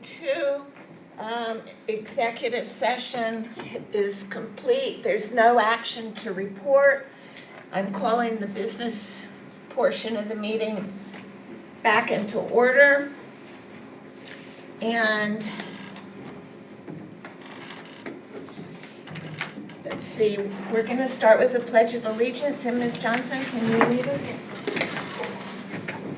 2, executive session is complete. There's no action to report. I'm calling the business portion of the meeting back into order. And let's see, we're going to start with the Pledge of Allegiance. And Ms. Johnson, can you read it?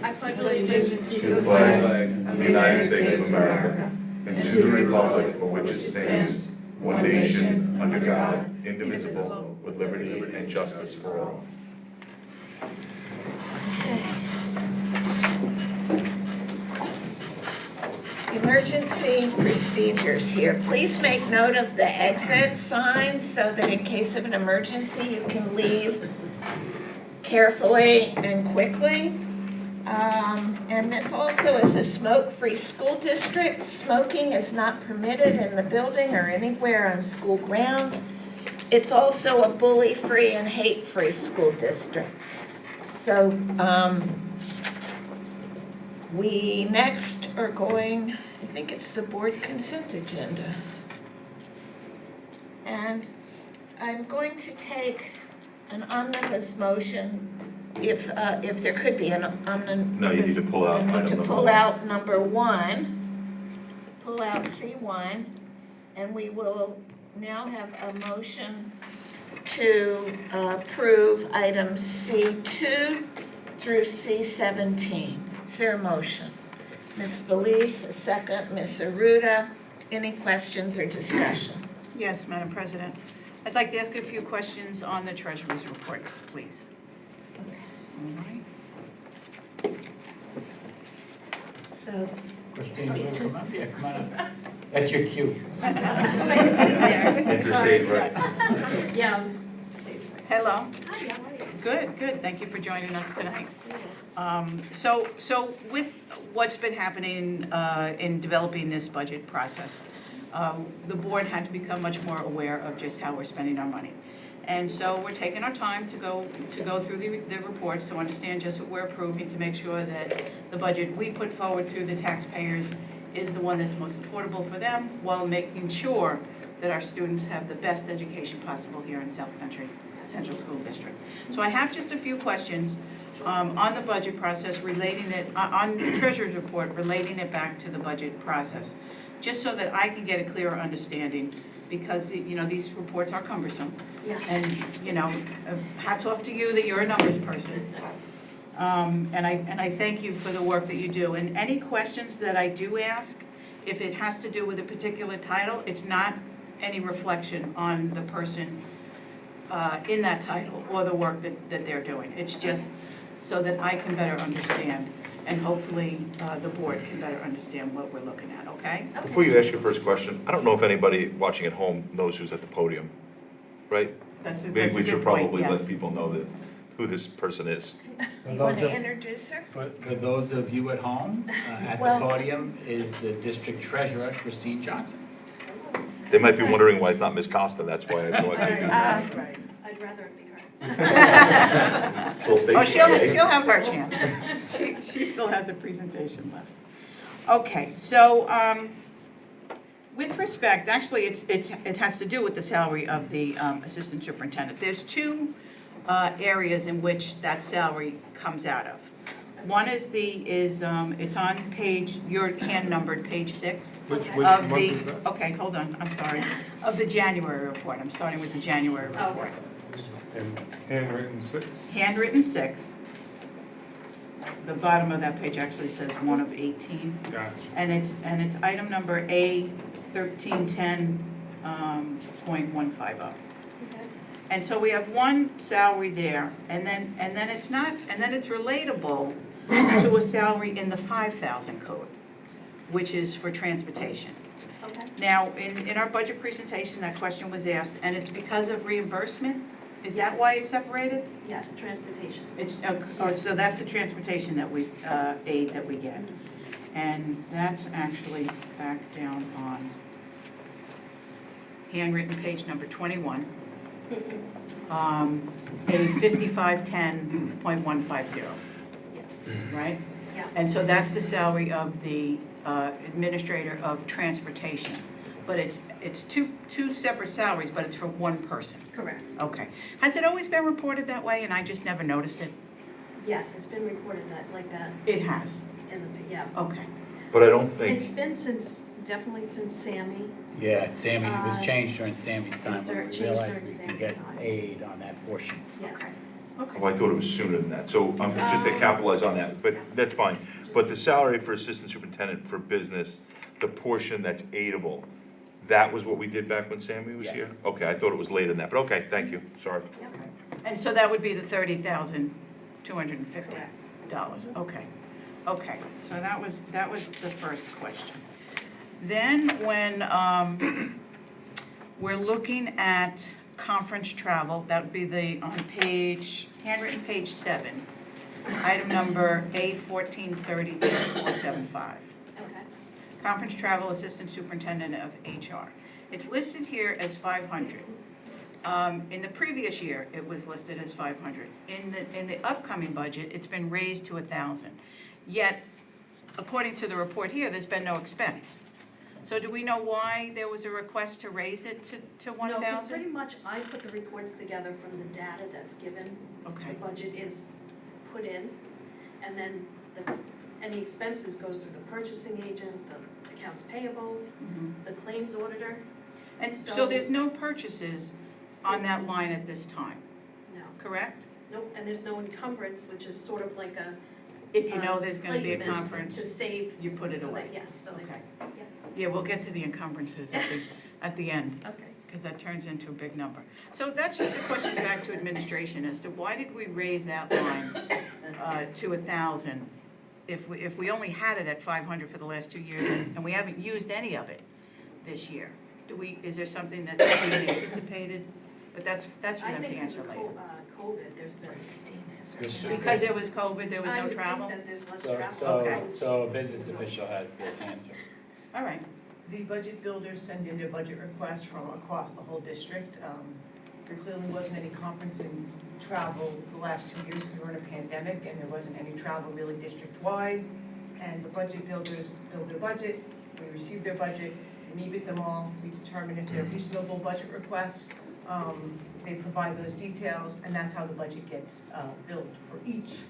I pledge allegiance to the flag of the United States of America and to the republic for which it stands, one nation, under God, indivisible, with liberty and justice for all. Emergency procedures here. Please make note of the exit signs so that in case of an emergency, you can leave carefully and quickly. And this also is a smoke-free school district. Smoking is not permitted in the building or anywhere on school grounds. It's also a bully-free and hate-free school district. So we next are going, I think it's the board consent agenda. And I'm going to take an omnibus motion if there could be an omnibus. No, you need to pull out I need item to number pull 1. out number 1, pull out C1, and we will now have a motion to approve items C2 through C17. Is there a motion? Ms. Belize, a second. Ms. Aruda, any questions or discussion? Yes, Madam President. I'd like to ask a few questions on the Treasury's reports, please. All right. So, Christine, you wanna come up? Yeah, come on up. That's your cue. I can sit there. Interstate, right? Yeah. Hello. Hi, how are you? Good. Thank you for joining us tonight. So with what's been happening in developing this budget process, the board had to become much more aware of just how we're spending our money. And so we're taking our time to go through the reports to understand just what we're approving, to make sure that the budget we put forward through the taxpayers is the one that's most affordable for them, while making sure that our students have the best education possible here in South Country Central School District. So I have just a few questions on the budget process, relating it, on the Treasurer's report, relating it back to the budget process, just so that I can get a clearer understanding, because, you know, these reports are cumbersome. Yes. And, you know, hats off to you that you're a numbers person. And I thank you for the work that you do. And any questions that I do ask, if it has to do with a particular title, it's not any reflection on the person in that title or the work that they're doing. It's just so that I can better understand, and hopefully the board can better understand what we're looking at, okay? Before you ask your first question, I don't know if anybody watching at home knows who's at the podium, right? That's a Maybe we good should point, probably yes. let people know that who this person is. you want to introduce her? For those of you at home, at the Well- podium is the district treasurer, Christine Johnson. They might be wondering why it's not Ms. Costa, that's why I thought maybe. Right. I'd rather it be her. Full stage Oh, she'll PA. have her chance. She still has a presentation left. Okay, so with respect, actually, it has to do with the salary of the assistant superintendent. There's two areas in which that salary comes out of. One is it's on page, your hand numbered, page 6. Which of month the. is that? Okay, hold on, I'm sorry. Of the January report. I'm starting with the January report. And handwritten 6. Handwritten 6. The bottom of that page actually says 1 of 18. Gotcha. And it's item number A1310.150. And so we have one salary there, and then it's relatable to a salary in the 5,000 code, which is for transportation. Okay. Now, in our budget presentation, that question was asked, and it's because of reimbursement? Is that why it's separated? Yes, transportation. It's, so that's the transportation that we, aid that we get. And that's actually back down on handwritten page number 21. A 5510.150, Yes. right? Yeah. And so that's the salary of the administrator of transportation. But it's two separate salaries, but it's for one person. Correct. Okay. Has it always been reported that way and I just never noticed it? Yes, it's been reported like that It has. in the, yeah. Okay. But I don't think, It's been definitely since Sammy. Yeah, Sammy, it was changed during Sammy's time, when changed we realized during we could Sammy's get time. aid on that portion. Yes. Okay. oh, I thought it was sooner than that, so just to capitalize on that, but that's fine. But the salary for assistant superintendent for business, the portion that's aidable, that was what we did back when Sammy was Yes. here? Okay, I thought it was later than that, but okay, thank you, sorry. And so that would be the $30,250? Correct. Okay. Okay, so that was the first question. Then when we're looking at conference travel, that would be on handwritten page 7, item number A1430-475. Okay. Conference travel, assistant superintendent of HR. It's listed here as 500. In the previous year, it was listed as 500. In the upcoming budget, it's been raised to 1,000. Yet, according to the report here, there's been no expense. So do we know why there was a request to raise it to 1,000? No, 'cause pretty much I put the reports together from the data that's given. Okay. The budget is put in, and then any expenses goes through the purchasing agent, the accounts payable, Mhm. the claims auditor. And so So- there's no purchases on that line at this time, No, correct? nope, and there's no encumbrance, which is sort of like a. If you know there's gonna be a placement conference, To save. you put it for away. that, yes, so they, Okay. yeah, Yeah, we'll get to the encumbrances at the end, okay. because that turns into a big number. So that's just a question back to administration as to why did we raise that line to 1,000 if we only had it at 500 for the last 2 years and we haven't used any of it this year? Is there something that we anticipated? But that's for I them to think because answer of later. COVID, there's been. Because there was COVID, there was I no would travel? think that there's less So, travel. Okay. so a business official has the answer. All right. The budget builders send in their budget requests from across the whole district. There clearly wasn't any conference and travel the last 2 years because we were in a pandemic and there wasn't any travel really district-wide. And the budget builders build their budget, we receive their budget, we meet with them all, we determine if they're reasonable budget requests. They provide those details, and that's how the budget gets built for each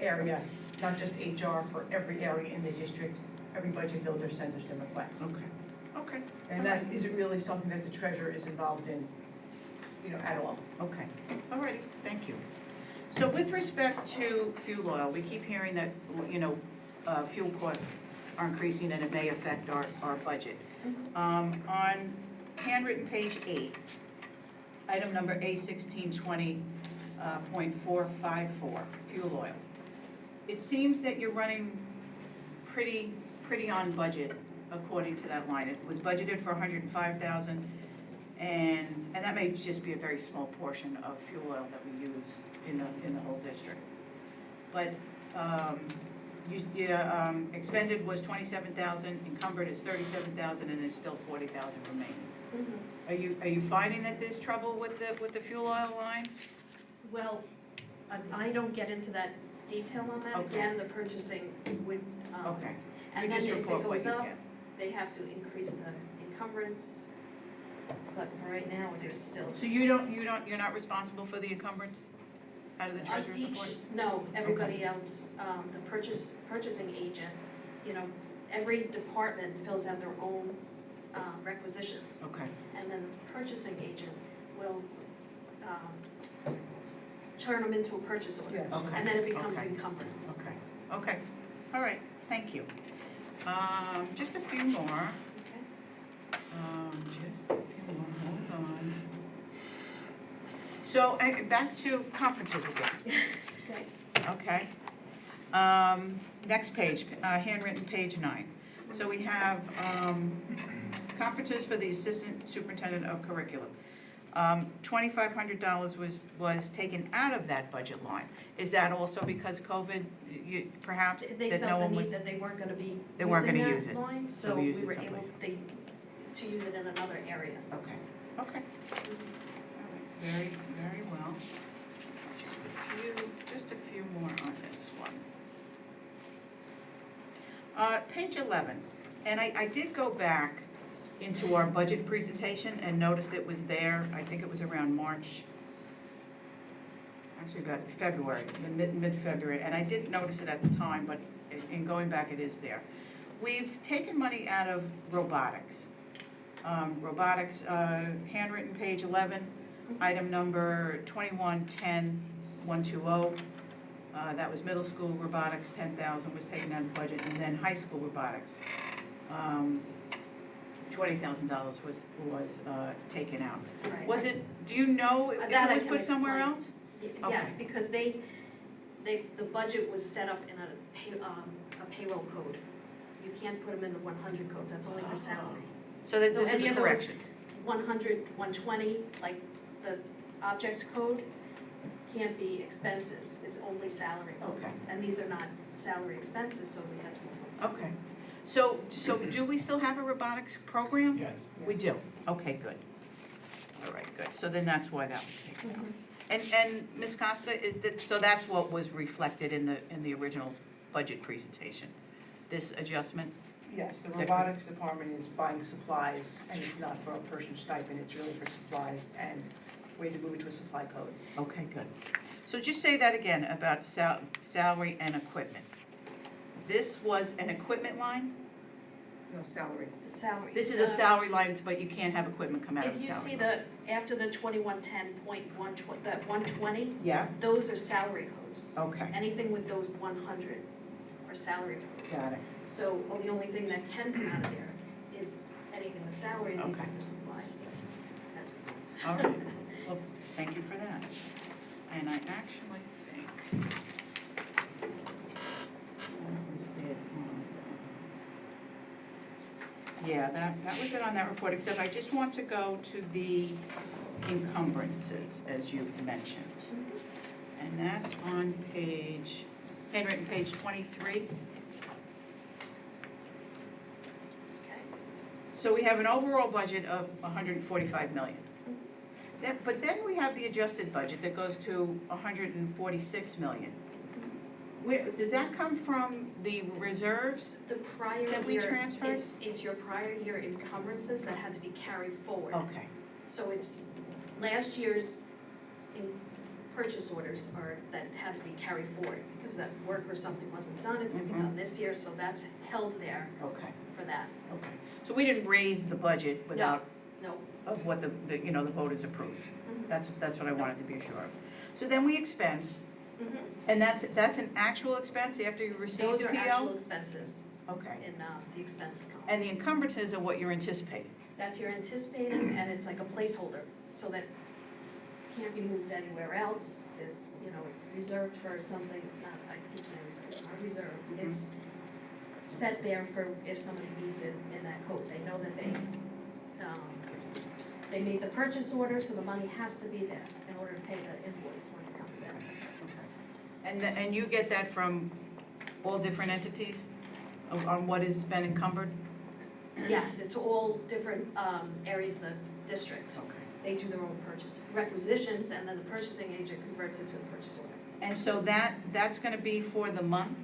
area, not just HR, for every area in the district. Every budget builder sends us a request. Okay. And that isn't really something that the treasurer is involved in, at all. Okay, all right, thank you. So with respect to fuel oil, we keep hearing that, fuel costs are increasing and it may affect our budget. On handwritten page 8, item number A1620.454, fuel oil. It seems that you're running pretty on budget according to that line. It was budgeted for 105,000. And that may just be a very small portion of fuel oil that we use in the whole district. But expended was 27,000, encumbered is 37,000, and there's still 40,000 remaining. Mhm. Are you finding that there's trouble with the fuel oil lines? Well, I don't get into that detail on that. Okay. Again, the purchasing would, Okay. and You then just if report it what goes you up, get. they have to increase the encumbrance. But for right now, there's still. So you're not responsible for the encumbrance out of the treasurer's report? No, everybody else, the purchasing agent, every department fills out their own requisitions. Okay, And then the purchasing agent will turn them into a purchase order. Yes. okay. And then it becomes Okay. encumbrance. Okay, all right, thank you. Just a few more. Okay. Just a few more, hold on. So, back to conferences again, Okay. okay? Next page, handwritten page 9. So we have conferences for the Assistant Superintendent of Curriculum. $2,500 was taken out of that budget line. Is that also because COVID, perhaps, They that no felt the one need was? that they weren't gonna be They weren't using gonna that use it, line, so so we we used it were able someplace. to use it in another area. Okay. All right, very, very well. Just a few more on this one. Page 11, And I did go back into our budget presentation and notice it was there, I think it was around March, actually about February, mid-February, and I didn't notice it at the time, but in going back, it is there. We've taken money out of robotics. Robotics, handwritten page 11, item number 2110-120. That was middle school robotics, 10,000 was taken out of the budget, and then high school robotics, $20,000 was taken out. Right. Was it, do you know if That I it was can put somewhere explain. else? Yes, Okay. because the budget was set up in a payroll code. You can't put them in the 100 codes, that's only for salary. So this So is any a of those- correction. 100, 120, like the object code, can't be expenses, it's only salary codes. Okay. And these are not salary expenses, so we have to move them. Okay. So do we still have a robotics program? Yes. We do? Okay, good. All right, good. So then that's why that was taken out. Mhm. And Ms. Costa, so that's what was reflected in the original budget presentation? This adjustment? Yes, the robotics department is buying supplies, and it's not for a person stipend, it's really for supplies, and we had to move it to a supply code. Okay, good. So just say that again about salary and equipment. This was an equipment line? No, salary. The salary. This is a salary line, but you can't have equipment come out of If the you salary see line. after the 2110.120, that 120, Yeah, those are salary codes. okay, Anything with those 100 are salary codes. got it. So the only thing that can come out of there is anything with salary, and these are Okay. for supplies, so that's. All right, well, thank you for that. And I actually think that was it on- yeah, that was it on that report, except I just want to go to the encumbrances, as you've mentioned. And that's on page, handwritten page 23. Okay. So we have an overall budget of 145 million. But then we have the adjusted budget that goes to 146 million. Where, does that come from the reserves? The prior year. That we transferred? It's your prior year encumbrances that had to be carried forward. Okay, So it's last year's purchase orders that had to be carried forward, because that work or something wasn't done, it's gonna be Mhm. done this year, so that's held there okay, for that. okay. So we didn't raise the budget without, No. of what the voters approved. Mhm. That's what I wanted to be sure of. So then we expense, Mhm. and that's an actual expense after you receive Those the are actual PO? expenses Okay. in the expense column. And the encumbrances are what you're anticipating? That's your anticipated, and it's like a placeholder, so that can't be moved anywhere else. It's reserved for something, I keep saying reserved, it's not reserved. Mhm. It's set there for if somebody needs it in that code. They know that they made the purchase order, so the money has to be there in order to pay the invoice when it comes in. And you get that from all different entities on what has been encumbered? Yes, it's all different areas of the district. Okay. They do their own purchase requisitions, and then the purchasing agent converts it to a purchase order. And so that's gonna be for the month?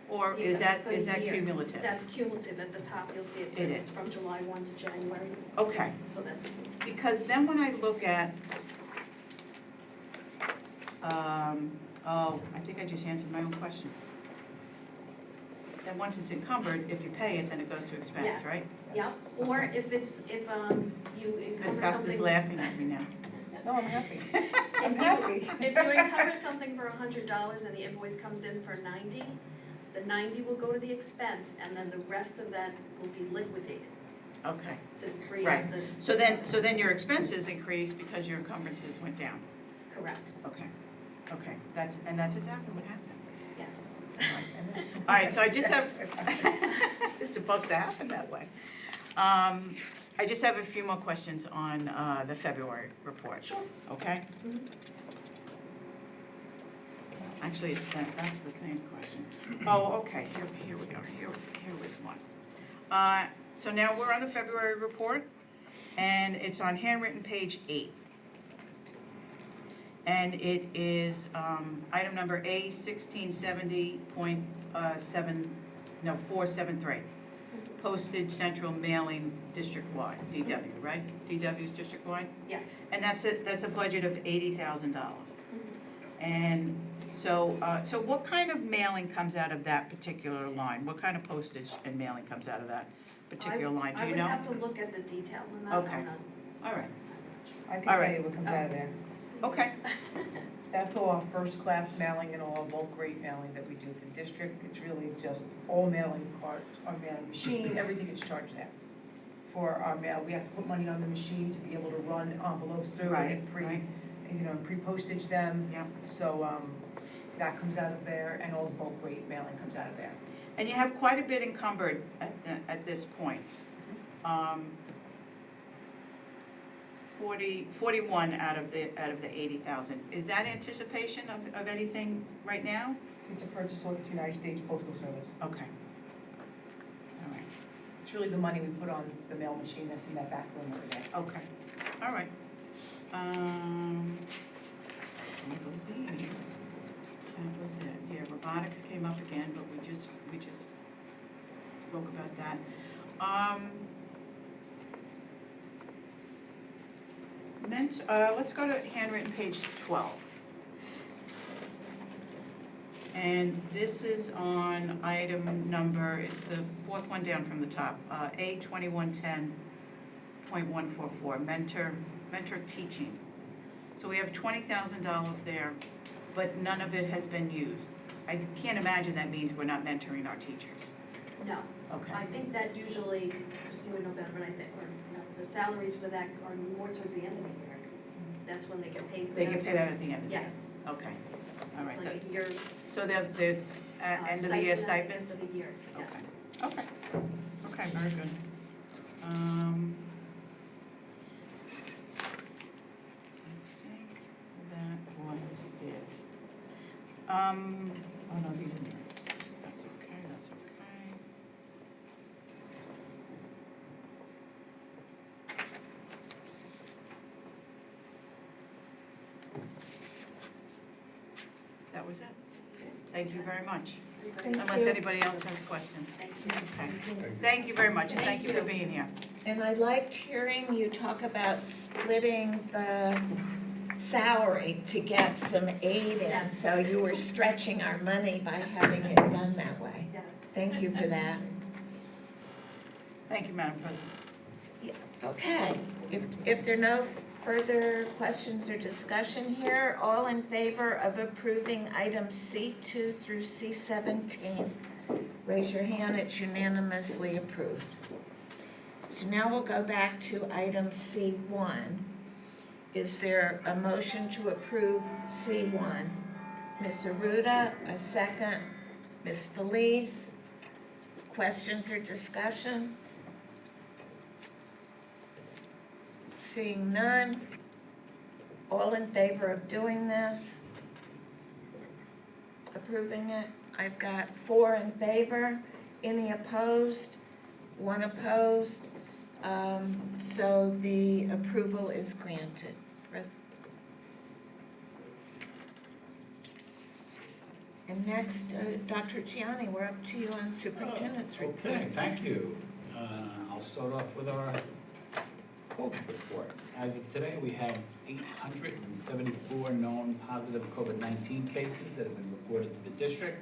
Or is Yeah, that for the year. cumulative? That's cumulative. At the top, you'll see it It says is. it's from July 1 to January, Okay, so that's, because then when I look at, I think I just answered my own question. Then once it's encumbered, if you pay it, then it goes to expense, Yes. right? yeah. Or if you Ms. encumber Costa's something. laughing at me now. No, I'm happy. If happy. if you encumber something for $100 and the invoice comes in for 90, the 90 will go to the expense, and then the rest of that will be liquidated Okay, to free Right. up the. so then your expenses increase because your encumbrances went down. Correct, Okay, that's exactly what happened. yes. All right, so I just have, it's about to happen that way. I just have a few more questions on the February report. Sure. Okay? Mhm. Actually, that's the same question. Oh, okay, here we go, here was one. So now we're on the February report, and it's on handwritten page 8. And it is item number A 1670.473. postage central mailing district-wide, DW, right? DW is district-wide? Yes. And that's a budget of $80,000. And so, so what kind of mailing comes out of that particular line? What kind of postage and mailing comes out of that particular line? Do you know? I would have to look at the detail on that. Okay. I'm not- All right, I can All tell right. you what comes out of there. okay, That's all our first-class mailing and all our bulk rate mailing that we do for the district. It's really just all mailing cards, our mailing machine, everything is charged there. For our mail, we have to put money on the machine to be able to run envelopes through Right, and right. pre-postage them. Yep. So, that comes out of there, and all the bulk rate mailing comes out of there. And you have quite a bit encumbered at this point. 41 out of the 80,000. Is that anticipation of anything right now? It's a purchase order to United States Postal Service. Okay. All right, It's really the money we put on the mail machine that's in that back room over there. okay, all right. That was it. Yeah, robotics came up again, but we just spoke about that. Let's go to handwritten page 12. And this is on item number, it's the fourth one down from the top, A 2110.144, mentor teaching. So we have $20,000 there, but none of it has been used. I can't imagine that means we're not mentoring our teachers. No, Okay. I think that usually, Christine would know better, but I think, or, you know, the salaries for that are more towards the end of the year. That's when they get paid for that. They get paid out at the end of the year? Yes. Okay, all right. It's like a year. So they're end of the year stipends? End of the year, yes. Okay, okay, very good. I think that was it. Oh no, these are yours. That's okay, that's okay. That was it. Thank you very much. Thank Unless you. anybody else has questions. Thank you. Okay. Thank you very much, and thank you for being here. And I liked hearing you talk about splitting the salary to get some aid in. Yes. So you were stretching our money by having it done that way. Yes. Thank you for that. Thank you, Madam President. Okay, if there are no further questions or discussion here, all in favor of approving items C2 through C17, raise your hand, it's unanimously approved. So now we'll go back to item C1. Is there a motion to approve C1? Ms. Aruda, a second. Ms. Felice, questions or discussion? Seeing none, all in favor of doing this? Approving it? I've got 4 in favor, any opposed? 1 opposed. So the approval is granted. And next, Dr. Gianni, we're up to you on superintendent's report. Okay, thank you. I'll start off with our COVID report. As of today, we have 874 known positive COVID-19 cases that have been reported to the district.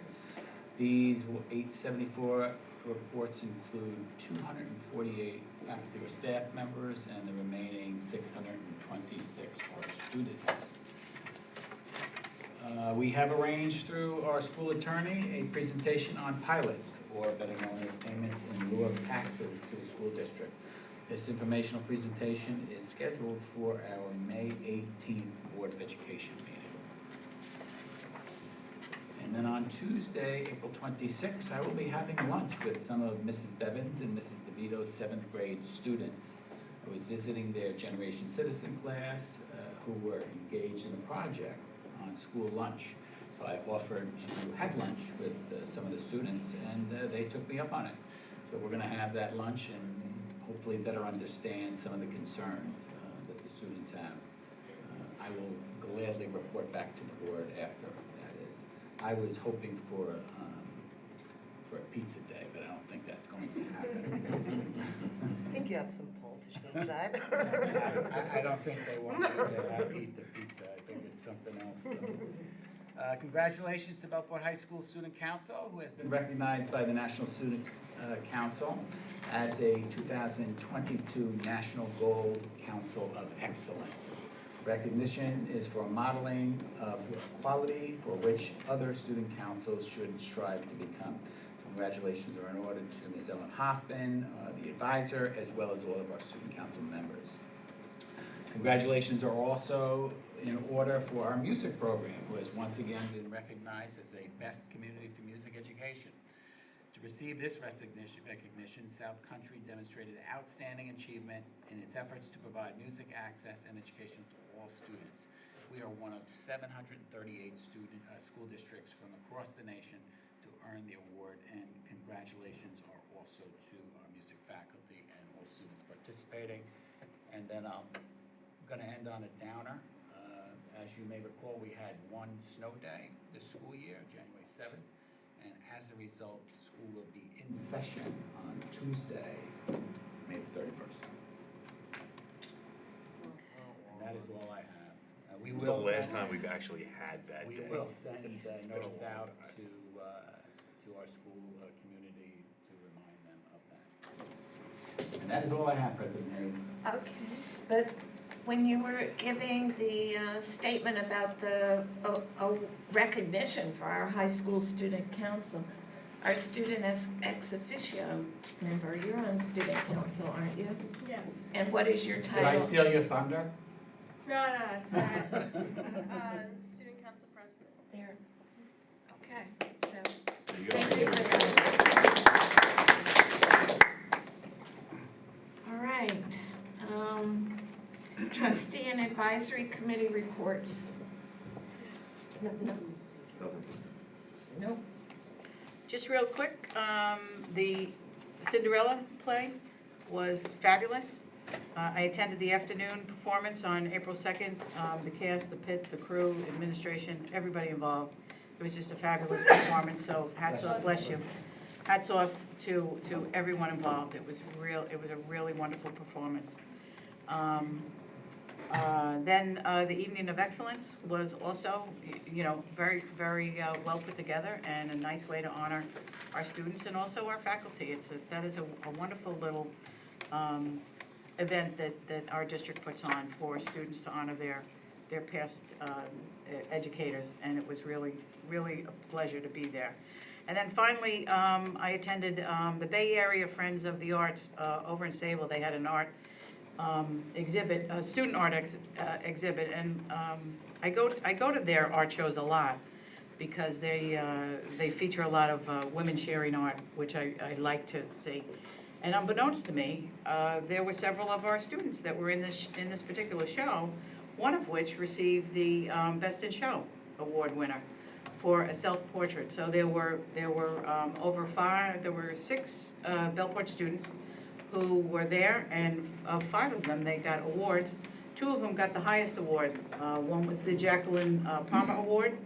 These 874 reports include 248 faculty or staff members, and the remaining 626 are students. We have arranged through our school attorney a presentation on pilots, or better known as payments in lieu of taxes to the school district. This informational presentation is scheduled for our May 18th Board of Education meeting. And then on Tuesday, April 26th, I will be having lunch with some of Mrs. Bevins and Mrs. DeVito's 7th grade students. I was visiting their Generation Citizen class who were engaged in a project on school lunch. So I offered to have lunch with some of the students, and they took me up on it. So we're going to have that lunch and hopefully better understand some of the concerns that the students have. I will gladly report back to the board after that is. I was hoping for for a pizza day, but I don't think that's going to happen. I think you have some pull to change that. I don't think they want me to eat the pizza, I think it's something else. Congratulations to Bellport High School Student Council, who has been recognized by the National Student Council as a 2022 National Gold Council of Excellence. Recognition is for modeling of quality for which other student councils should strive to become. Congratulations are in order to Ms. Ellen Hoffman, the advisor, as well as all of our student council members. Congratulations are also in order for our music program, who has once again been recognized as a best community for music education. To receive this recognition, South Country demonstrated outstanding achievement in its efforts to provide music access and education to all students. We are one of 738 school districts from across the nation to earn the award, and congratulations are also to our music faculty and all students participating. And then I'm going to end on a downer. As you may recall, we had one snow day this school year, January 7th, and as a result, school will be in session on Tuesday, May the 31st. And that is all I have. We It's the will last time we've actually had that we day. will send been a notice long out time. to our school community to remind them of that. And that is all I have, President Hayes. Okay, but when you were giving the statement about the recognition for our high school student council, our student ex officio member, you're on student council, aren't you? Yes. And what is your Did I title? steal your thunder? No, it's all right. Student council president. There. Okay, so, There you go. thank you for that. All right. Trustee and advisory committee reports. Nope. Just real quick, the Cinderella play was fabulous. I attended the afternoon performance on April 2nd. The cast, the pit, the crew, administration, everybody involved. It was just a fabulous performance, so hats off, bless you. Hats off to everyone involved. It was a really wonderful performance. Then the Evening of Excellence was also, very, very well put together, and a nice way to honor our students and also our faculty. That is a wonderful little event that our district puts on for students to honor their past educators, and it was really, really a pleasure to be there. And then finally, I attended the Bay Area Friends of the Arts over in Sable. They had an art exhibit, a student art exhibit, and I go to their art shows a lot because they feature a lot of women sharing art, which I like to see. And unbeknownst to me, there were several of our students that were in this particular show, one of which received the Best in Show award winner for a self-portrait. So there were six Bellport students who were there, and of five of them, they got awards. Two of them got the highest award. One was the Jacqueline Palmer Award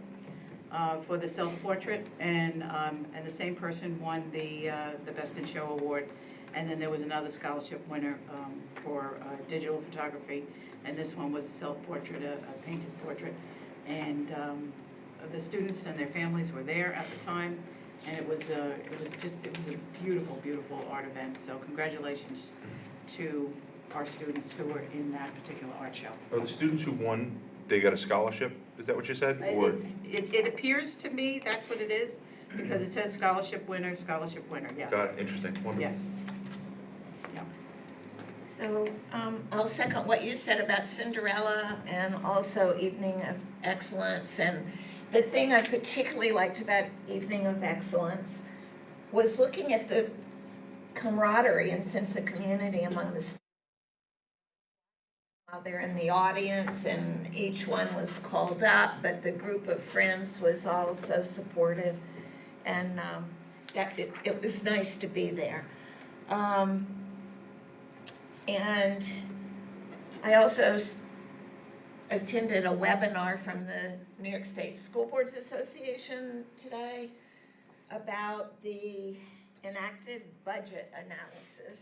for the self-portrait, and the same person won the Best in Show award. And then there was another scholarship winner for digital photography, and this one was a self-portrait, a painted portrait. And the students and their families were there at the time, and it was a beautiful, beautiful art event. So congratulations to our students who were in that particular art show. Are the students who won, they got a scholarship? Is that what you said? Or It appears to me that's what it is, because it says scholarship winner, yes. got it, interesting, wonderful. Yes. Yeah. So I'll second what you said about Cinderella and also Evening of Excellence. And the thing I particularly liked about Evening of Excellence was looking at the camaraderie and sense of community among the students. While they're in the audience, and each one was called up, but the group of friends was also supportive, and it was nice to be there. And I also attended a webinar from the New York State School Boards Association today, about the enacted budget analysis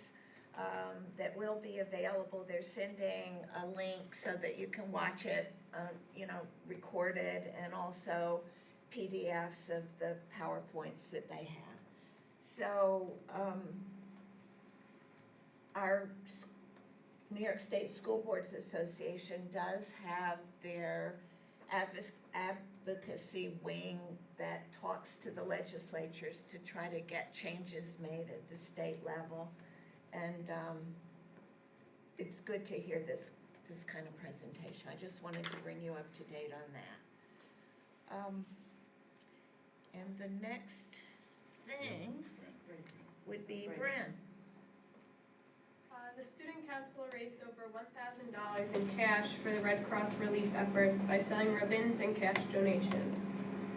that will be available. They're sending a link so that you can watch it, recorded, and also PDFs of the PowerPoints that they have. So our New York State School Boards Association does have their advocacy wing that talks to the legislatures to try to get changes made at the state level. And it's good to hear this kind of presentation. I just wanted to bring you up to date on that. And the next thing would be Bryn. The Student Council raised over $1,000 in cash for the Red Cross relief efforts by selling ribbons and cash donations.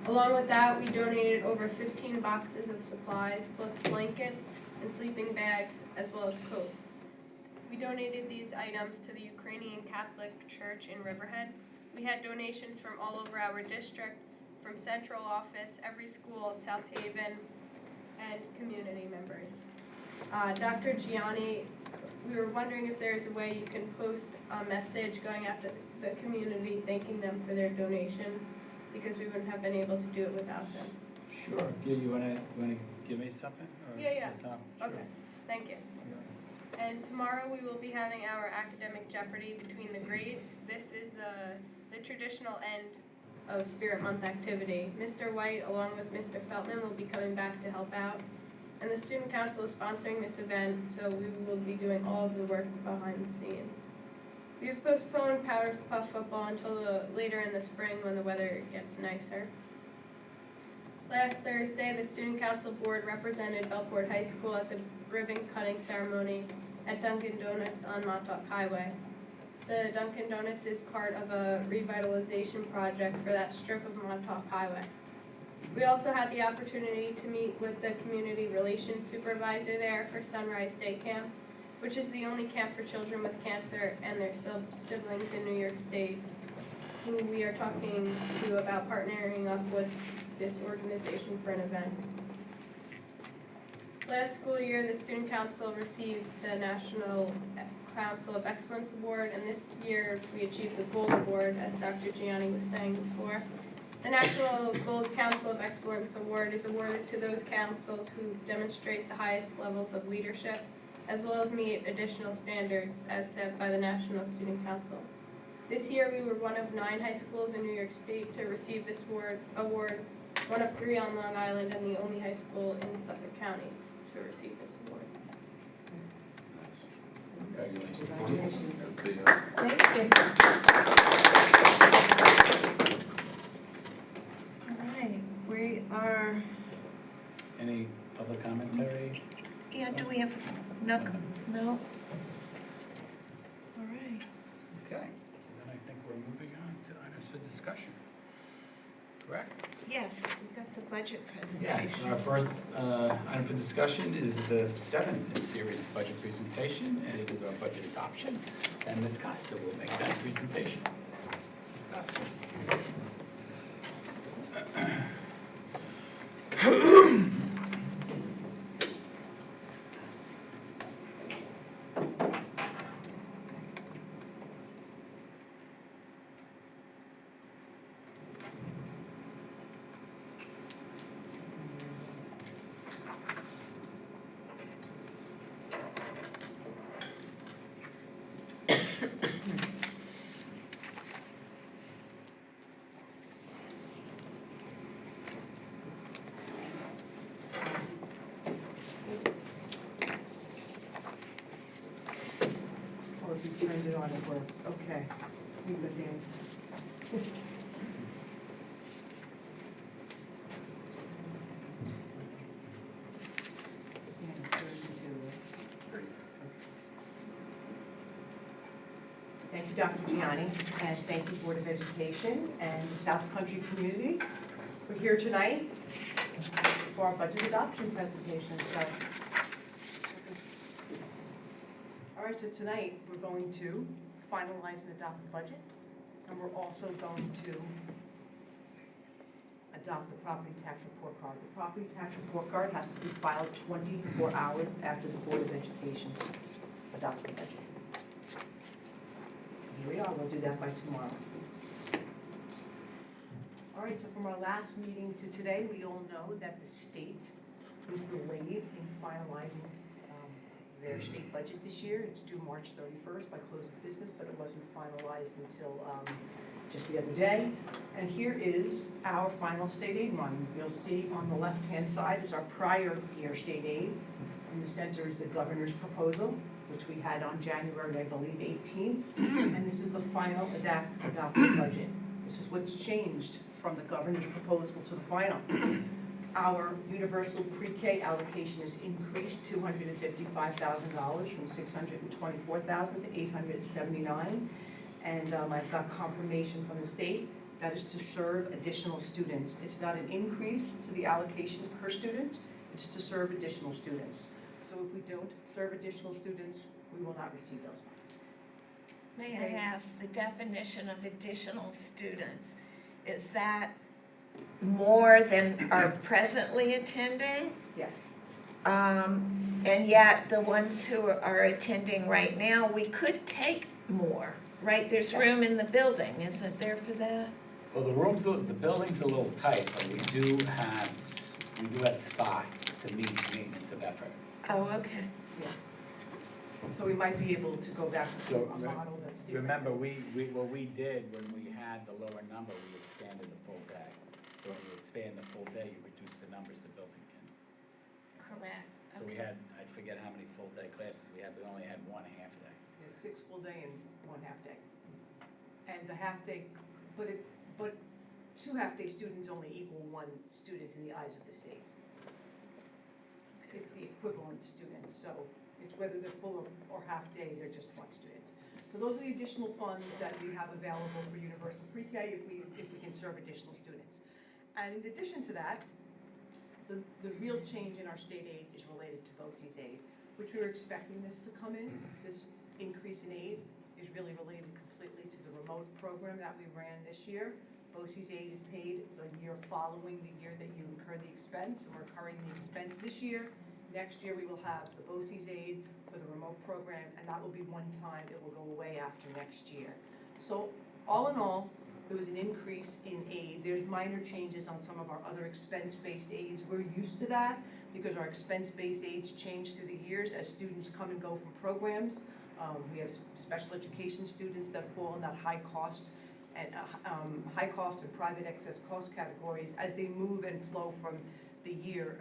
Along with that, we donated over 15 boxes of supplies, plus blankets and sleeping bags, as well as coats. We donated these items to the Ukrainian Catholic Church in Riverhead. We had donations from all over our district, from central office, every school, South Haven, and community members. Dr. Gianni, we were wondering if there's a way you can post a message going out to the community thanking them for their donations, because we wouldn't have been able to do it without them. Sure. You wanna give me something? Or Yeah. yes, sure. Okay, thank you. And tomorrow we will be having our academic Jeopardy between the grades. This is the traditional end of Spirit Month activity. Mr. White, along with Mr. Feltman, will be coming back to help out. And the Student Council is sponsoring this event, so we will be doing all of the work behind the scenes. We have postponed Power Puff football until later in the spring when the weather gets nicer. Last Thursday, the Student Council Board represented Belport High School at the ribbon cutting ceremony at Dunkin' Donuts on Montauk Highway. The Dunkin' Donuts is part of a revitalization project for that strip of Montauk Highway. We also had the opportunity to meet with the community relations supervisor there for Sunrise Day Camp, which is the only camp for children with cancer and their siblings in New York State, who we are talking to about partnering up with this organization for an event. Last school year, the Student Council received the National Council of Excellence Award, and this year we achieved the Gold Award, as Dr. Gianni was saying before. The National Gold Council of Excellence Award is awarded to those councils who demonstrate the highest levels of leadership, as well as meet additional standards as set by the National Student Council. This year, we were one of 9 high schools in New York State to receive this award, one of 3 on Long Island, and the only high school in Suffolk County to receive this award. Congratulations. Thank you. All right, we are, Any public commentary? yeah, do we have, no? All right. Okay. So then I think we're moving on to items for discussion. Correct? Yes, we got the budget Yes. presentation. Our first item for discussion is the 7th in series budget presentation, and it is our budget adoption. And Ms. Costa will make that presentation. Ms. Costa. Or if you turned it on, it worked. Okay. You good, Dan? Thank you, Dr. Gianni, and thank you, Board of Education and the South Country community. We're here tonight for our budget adoption presentation. All right, so tonight, we're going to finalize and adopt the budget, and we're also going to adopt the property tax report card. The property tax report card has to be filed 24 hours after the Board of Education adopts the budget. Here we are, we'll do that by tomorrow. All right, so from our last meeting to today, we all know that the state was delayed in finalizing their state budget this year. It's due March 31st by close of business, but it wasn't finalized until just the other day. And here is our final state aid run. You'll see on the left-hand side is our prior year state aid. In the center is the governor's proposal, which we had on January, I believe, 18th. And this is the final adopted budget. This is what's changed from the governor's proposal to the final. Our universal pre-K allocation is increased $255,000 from $624,000 to $879,000. And I've got confirmation from the state that is to serve additional students. It's not an increase to the allocation per student, it's to serve additional students. So if we don't serve additional students, we will not receive those funds. May I ask, the definition of additional students, is that more than are presently attending? Yes. And yet the ones who are attending right now, we could take more, right? There's room in the building, isn't there for that? Well, the building's a little tight, but we do have spots to meet maintenance of effort. Oh, okay. So we might be able to go back to So, a model that's different. Remember, what we did when we had the lower number, we expanded the full day. So when you expand the full day, you reduce the numbers the building can. Correct. So we had, I forget how many full day classes we had, we only had one half day. There's 6 full day and 1 half day. And the half day, but 2 half day students only equal 1 student in the eyes of the state. It's the equivalent student, so it's whether they're full or half day, they're just 1 student. So those are the additional funds that we have available for universal pre-K if we can serve additional students. And in addition to that, the real change in our state aid is related to BOCES aid, which we were expecting this to come in. This increase in aid is really related completely to the remote program that we ran this year. BOCES aid is paid the year following the year that you incur the expense, and we're incurring the expense this year. Next year, we will have the BOCES aid for the remote program, and that will be one time. It will go away after next year. So all in all, there was an increase in aid. There's minor changes on some of our other expense-based aids. We're used to that because our expense-based aids change through the years as students come and go from programs. We have special education students that fall in that high cost and private excess cost categories. As they move and flow from the year,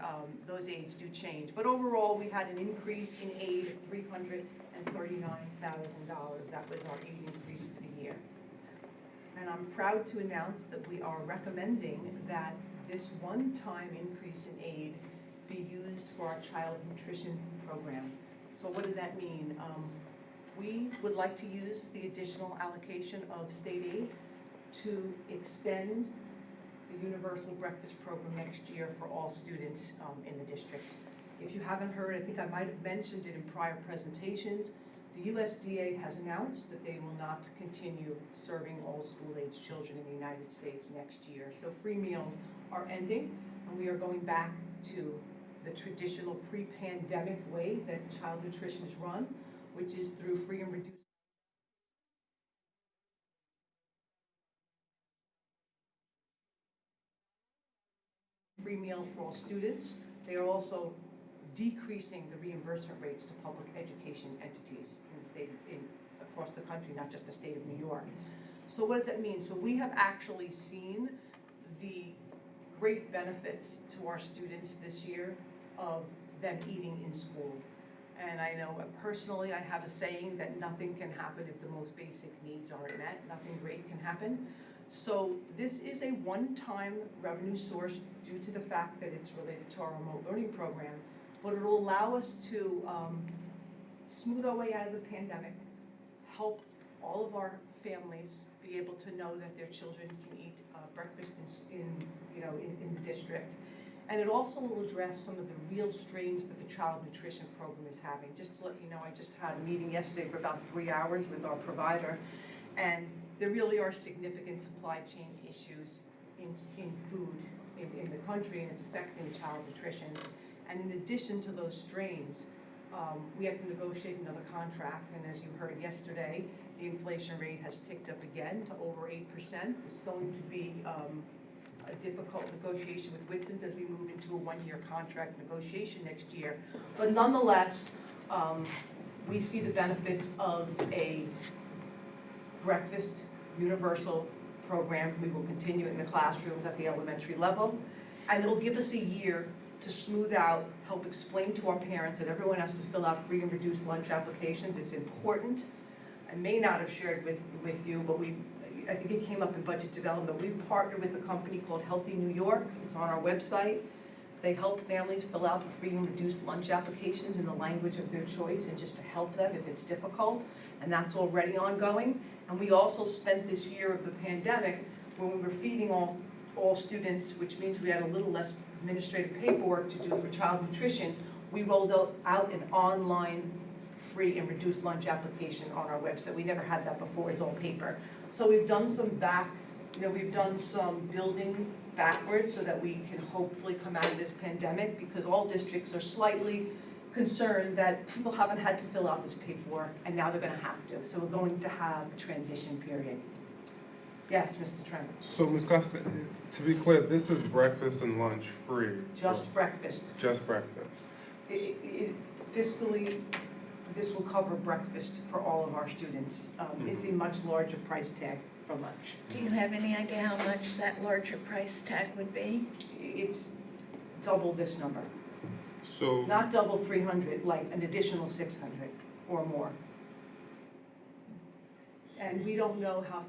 those aids do change. But overall, we had an increase in aid of $339,000. That was our aid increase for the year. And I'm proud to announce that we are recommending that this one-time increase in aid be used for our child nutrition program. So what does that mean? We would like to use the additional allocation of state aid to extend the universal breakfast program next year for all students in the district. If you haven't heard, I think I might have mentioned it in prior presentations, the USDA has announced that they will not continue serving all school-age children in the United States next year. So free meals are ending, and we are going back to the traditional pre-pandemic way that child nutrition is run, which is through free and reduced free meals for all students. They are also decreasing the reimbursement rates to public education entities in the state, across the country, not just the state of New York. So what does that mean? So we have actually seen the great benefits to our students this year of them eating in school. And I know personally, I have a saying that nothing can happen if the most basic needs aren't met. Nothing great can happen. So this is a one-time revenue source due to the fact that it's related to our remote learning program, but it will allow us to smooth our way out of the pandemic, help all of our families be able to know that their children can eat breakfast in the district. And it also will address some of the real strains that the child nutrition program is having. Just to let you know, I just had a meeting yesterday for about 3 hours with our provider, and there really are significant supply chain issues in food in the country, and it's affecting child nutrition. And in addition to those strains, we have to negotiate another contract, and as you heard yesterday, the inflation rate has ticked up again to over 8%. It's going to be a difficult negotiation with Whitson's as we move into a one-year contract negotiation next year. But nonetheless, we see the benefits of a breakfast universal program. We will continue in the classrooms at the elementary level, and it'll give us a year to smooth out, help explain to our parents that everyone has to fill out free and reduced lunch applications. It's important. I may not have shared with you, but I think it came up in budget development. We've partnered with a company called Healthy New York. It's on our website. They help families fill out the free and reduced lunch applications in the language of their choice, and just to help them if it's difficult, and that's already ongoing. And we also spent this year of the pandemic, when we were feeding all students, which means we had a little less administrative paperwork to do for child nutrition, we rolled out an online free and reduced lunch application on our website. We never had that before, it's all paper. So we've done we've done some building backwards so that we can hopefully come out of this pandemic, because all districts are slightly concerned that people haven't had to fill out this paperwork, and now they're gonna have to. So we're going to have a transition period. Yes, Mr. Trent. So, Ms. Costa, to be clear, this is breakfast and lunch free? Just breakfast. Just breakfast. Fiscally, this will cover breakfast for all of our students. It's a much larger price tag for lunch. Do you have any idea how much that larger price tag would be? It's double this number. So, Not double 300, like an additional 600 or more. And we don't know how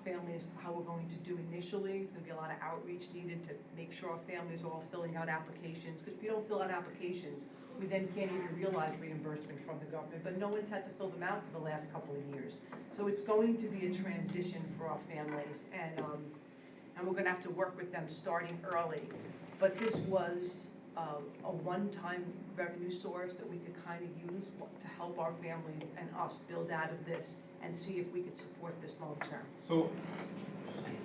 we're going to do initially. There's going to be a lot of outreach needed to make sure our families are all filling out applications. Because if you don't fill out applications, we then can't even realize reimbursement from the government. But no one's had to fill them out for the last couple of years. So it's going to be a transition for our families. And we're going to have to work with them starting early. But this was a one-time revenue source that we could kind of use to help our families and us build out of this and see if we could support this long term. so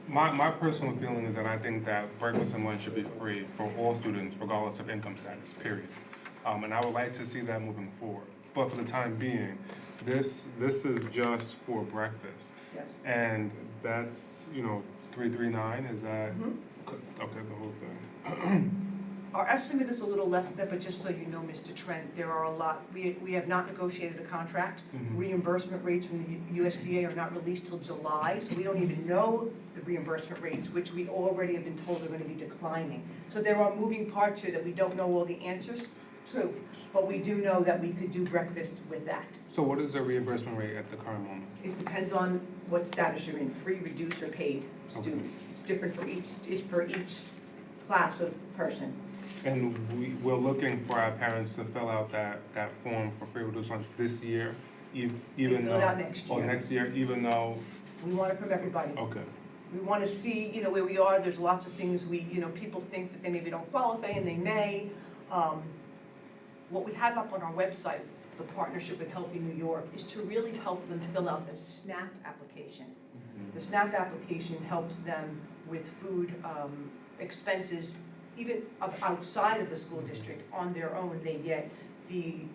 my personal feeling is that I think that breakfast and lunch should be free for all students, regardless of income status, period. And I would like to see that moving forward. But for the time being, this is just for breakfast. Yes. And that's, 339, is that, okay, the whole thing? Our estimate is a little less than that, but just so you know, Mr. Trent, there are a lot, we have not negotiated a contract. Reimbursement rates from the USDA are not released till July, so we don't even know the reimbursement rates, which we already have been told are going to be declining. So there are moving parts here that we don't know all the answers to, but we do know that we could do breakfast with that. So what is the reimbursement rate at the current moment? It depends on what status you're in, free, reduced, or paid student. It's different for each class of person. And we're looking for our parents to fill out that form for free reduced lunch this year, even Fill though. it out next Or year. next year, even though, We want it from everybody. okay. We want to see, where we are. There's lots of things people think that they maybe don't qualify, and they may. What we have up on our website, the partnership with Healthy New York, is to really help them fill out the SNAP application. The SNAP application helps them with food expenses, even outside of the school district on their own. They get the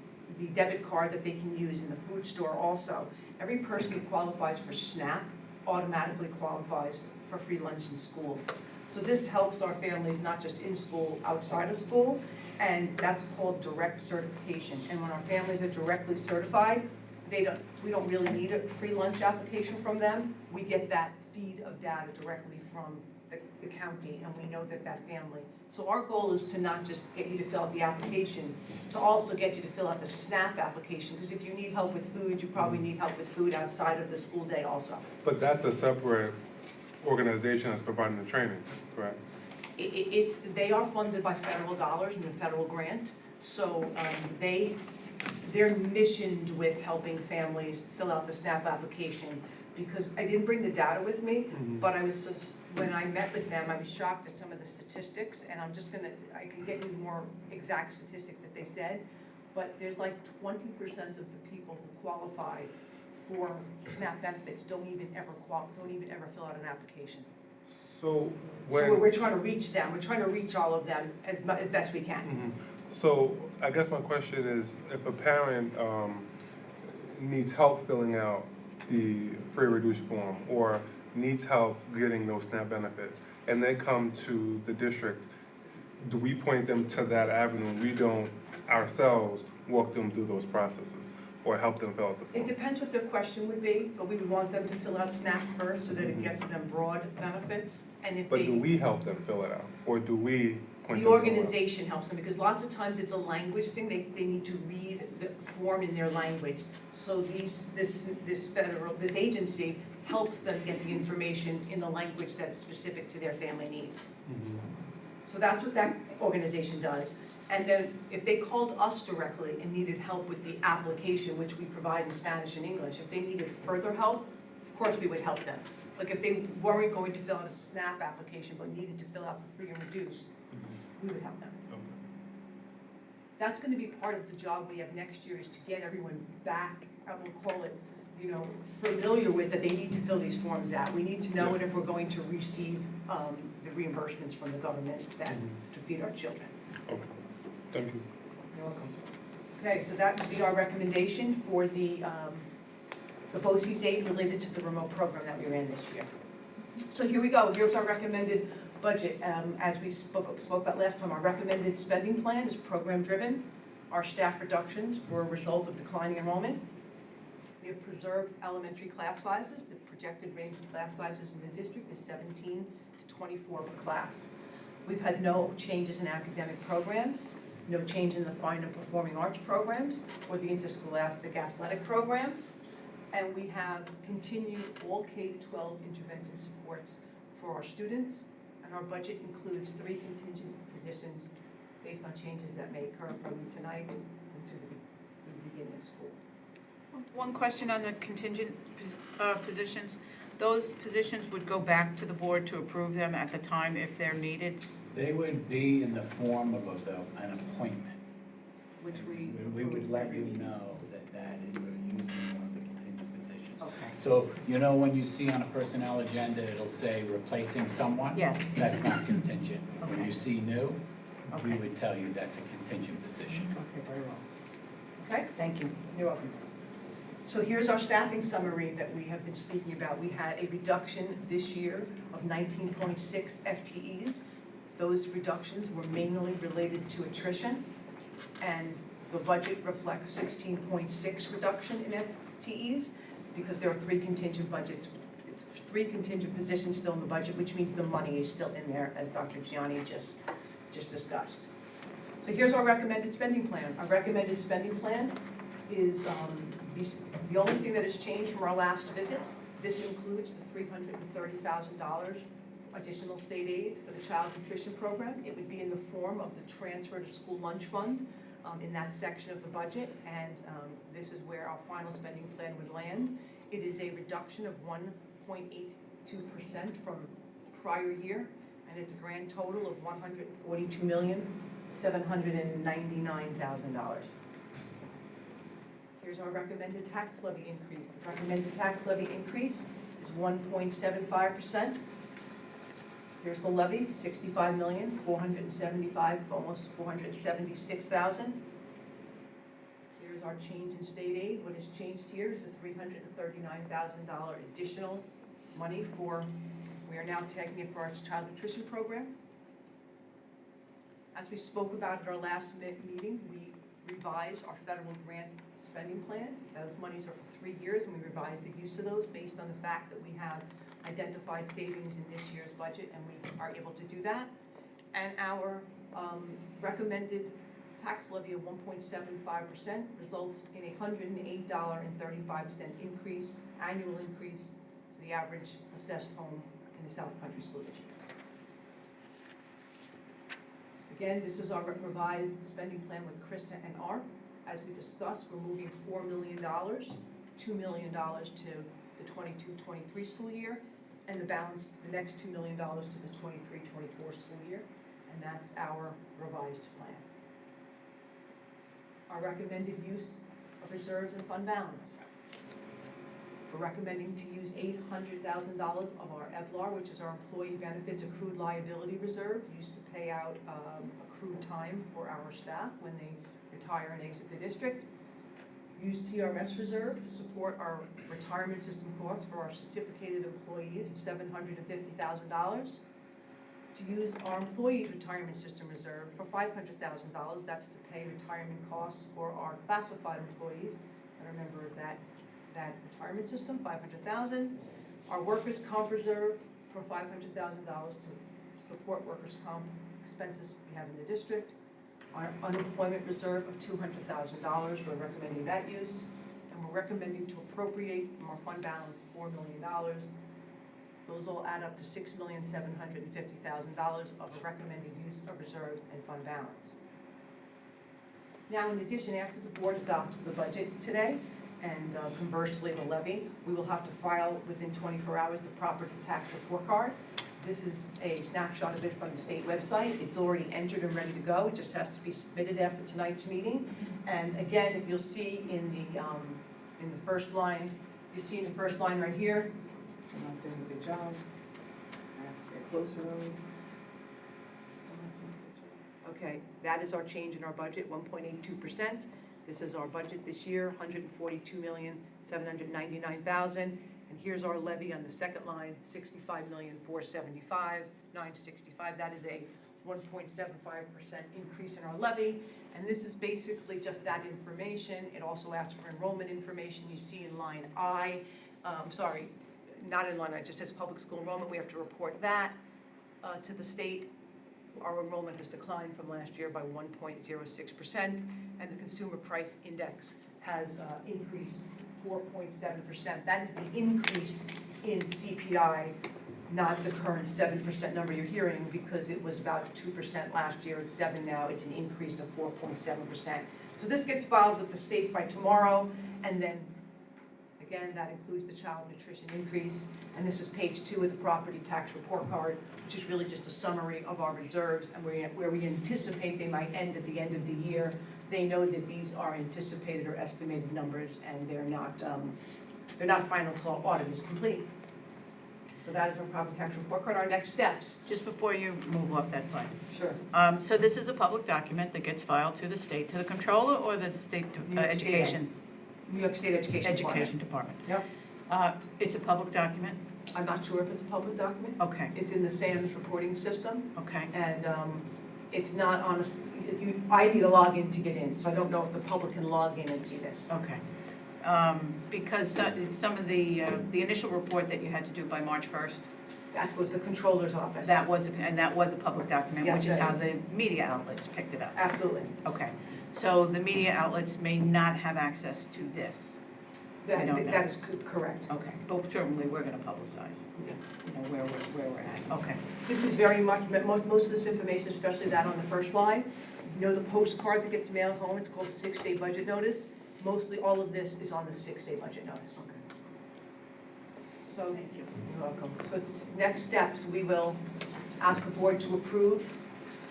debit card that they can use in the food store also. Every person who qualifies for SNAP automatically qualifies for free lunch in school. So this helps our families not just in school, outside of school, and that's called direct certification. And when our families are directly certified, we don't really need a free lunch application from them. We get that feed of data directly from the county, and we know that family. So our goal is to not just get you to fill out the application, to also get you to fill out the SNAP application, because if you need help with food, you probably need help with food outside of the school day also. But that's a separate organization that's providing the training, correct? They are funded by federal dollars and a federal grant, so they're missioned with helping families fill out the SNAP application, because I didn't bring the data with me, but when I met with them, I was shocked at some of the statistics, and I can get you the more exact statistic that they said, but there's like 20% of the people who qualify for SNAP benefits don't even ever fill out an application. So So when. we're trying to reach them, we're trying to reach all of them as best we can. Mhm. So I guess my question is, if a parent needs help filling out the free reduced form or needs help getting those SNAP benefits, and they come to the district, do we point them to that avenue? We don't ourselves walk them through those processes or help them fill out the It form? depends what their question would be, but we would want them to fill out SNAP first so that it gets them broad benefits. And if But do they, we help them fill it out, or do we point them the to organization helps them, because lots of times it's a language thing, they need to read the form in their language. So this agency helps them get the information in the language that's specific to their family needs. Mhm. So that's what that organization does. And then if they called us directly and needed help with the application, which we provide in Spanish and English, if they needed further help, of course we would help them. Like if they weren't going to fill out a SNAP application but needed to fill out the free and reduced, we would help them. Okay. That's gonna be part of the job we have next year, is to get everyone back, I will call it, familiar with that they need to fill these forms out. We need to know it if we're going to receive the reimbursements from the government to feed our children. Okay, thank you. You're welcome. Okay, so that would be our recommendation for the BOCES aid related to the remote program that we ran this year. So here we go, here's our recommended budget. As we spoke about last time, our recommended spending plan is program-driven. Our staff reductions were a result of declining enrollment. We have preserved elementary class sizes. The projected range of class sizes in the district is 17 to 24 per class. We've had no changes in academic programs, no change in the fine and performing arts programs or the interscholastic athletic programs. And we have continued all K-12 intervention supports for our students. And our budget includes 3 contingent positions based on changes that may occur from tonight to the beginning of school. One question on the contingent positions. Those positions would go back to the board to approve them at the time if they're needed? They would be in the form of an appointment. Which we. We would let you know that we're using one of the contingent positions. Okay. So, when you see on a personnel agenda, it'll say replacing someone? Yes. That's not contingent. When Okay. you see new, we Okay. would tell you that's a contingent position. Okay, very well. Okay, thank you. You're welcome. So here's our staffing summary that we have been speaking about. We had a reduction this year of 19.6 FTEs. Those reductions were mainly related to attrition, and the budget reflects 16.6 reduction in FTEs because there are 3 contingent positions still in the budget, which means the money is still in there, as Dr. Gianni just discussed. So here's our recommended spending plan. Our recommended spending plan is the only thing that has changed from our last visit. This includes the $330,000 additional state aid for the child nutrition program. It would be in the form of the transfer to school lunch fund in that section of the budget, and this is where our final spending plan would land. It is a reduction of 1.82% from prior year, and it's a grand total of $142,799,000. Here's our recommended tax levy increase. The recommended tax levy increase is 1.75%. Here's the levy, $65,475,000, almost $476,000. Here's our change in state aid. What has changed here is the $339,000 additional money we are now taking it for our child nutrition program. As we spoke about at our last meeting, we revised our federal grant spending plan. Those monies are for 3 years, and we revised the use of those based on the fact that we have identified savings in this year's budget, and we are able to do that. And our recommended tax levy of 1.75% results in a $108.35 increase, annual increase to the average assessed home in the South Country School District. Again, this is our revised spending plan with Chris and Art. As we discussed, we're moving $4 million, $2 million to the 22-23 school year, and the balance, the next $2 million to the 23-24 school year, and that's our revised plan. Our recommended use of reserves and fund balance. We're recommending to use $800,000 of our EBLAR, which is our Employee Benefits Accrued Liability Reserve, used to pay out accrued time for our staff when they retire and exit the district. Use TRS reserve to support our retirement system costs for our certificated employees of $750,000. To use our employees retirement system reserve for $500,000. That's to pay retirement costs for our classified employees. And remember that retirement system, $500,000. Our workers' comp reserve for $500,000 to support workers' comp expenses we have in the district. Our unemployment reserve of $200,000, we're recommending that use. And we're recommending to appropriate from our fund balance $4 million. Those all add up to $6,750,000 of a recommended use of reserves and fund balance. Now, in addition, after the board adopts the budget today, and conversely the levy, we will have to file within 24 hours the property tax report card. This is a snapshot of it from the state website. It's already entered and ready to go. It just has to be submitted after tonight's meeting. And again, if you'll see in the first line, you see in the first line right here, I'm not doing a good job. I have to get closer always. Okay, that is our change in our budget, 1.82%. This is our budget this year, $142,799,000. And here's our levy on the second line, $65,475,965. That is a 1.75% increase in our levy. And this is basically just that information. It also asks for enrollment information. You see in line I, not in line I, it just says public school enrollment. We have to report that to the state. Our enrollment has declined from last year by 1.06%, and the consumer price index has increased 4.7%. That is the increase in CPI, not the current 7% number you're hearing, because it was about 2% last year. It's 7 now. It's an increase of 4.7%. So this gets filed with the state by tomorrow, and then again, that includes the child nutrition increase. And this is page 2 of the property tax report card, which is really just a summary of our reserves and where we anticipate they might end at the end of the year. They know that these are anticipated or estimated numbers, and they're not final until our audit is complete. So that is our property tax report card. Our next steps. Just before you move off that slide. Sure. So this is a public document that gets filed to the state, to the controller or the state education? New York State Education Department. Yep. It's a public document? I'm not sure if it's a public document. Okay, It's in the SAMS reporting system, okay. and it's not honest. I need a login to get in, so I don't know if the public can log in and see this. Okay. Because some of the initial report that you had to do by March 1st, That was the controller's office. that was a public document, Yes, which is that how the media outlets picked it up. Absolutely. Okay. So the media outlets may not have access to this. I don't know. That is correct. Okay. But certainly we're going to publicize, where we're at. Okay. This is very much, most of this information, especially that on the first slide, the postcard that gets mailed home, it's called the 6-day budget notice. Mostly all of this is on the 6-day budget notice. Okay. So, you're welcome. So next steps, we will ask the board to approve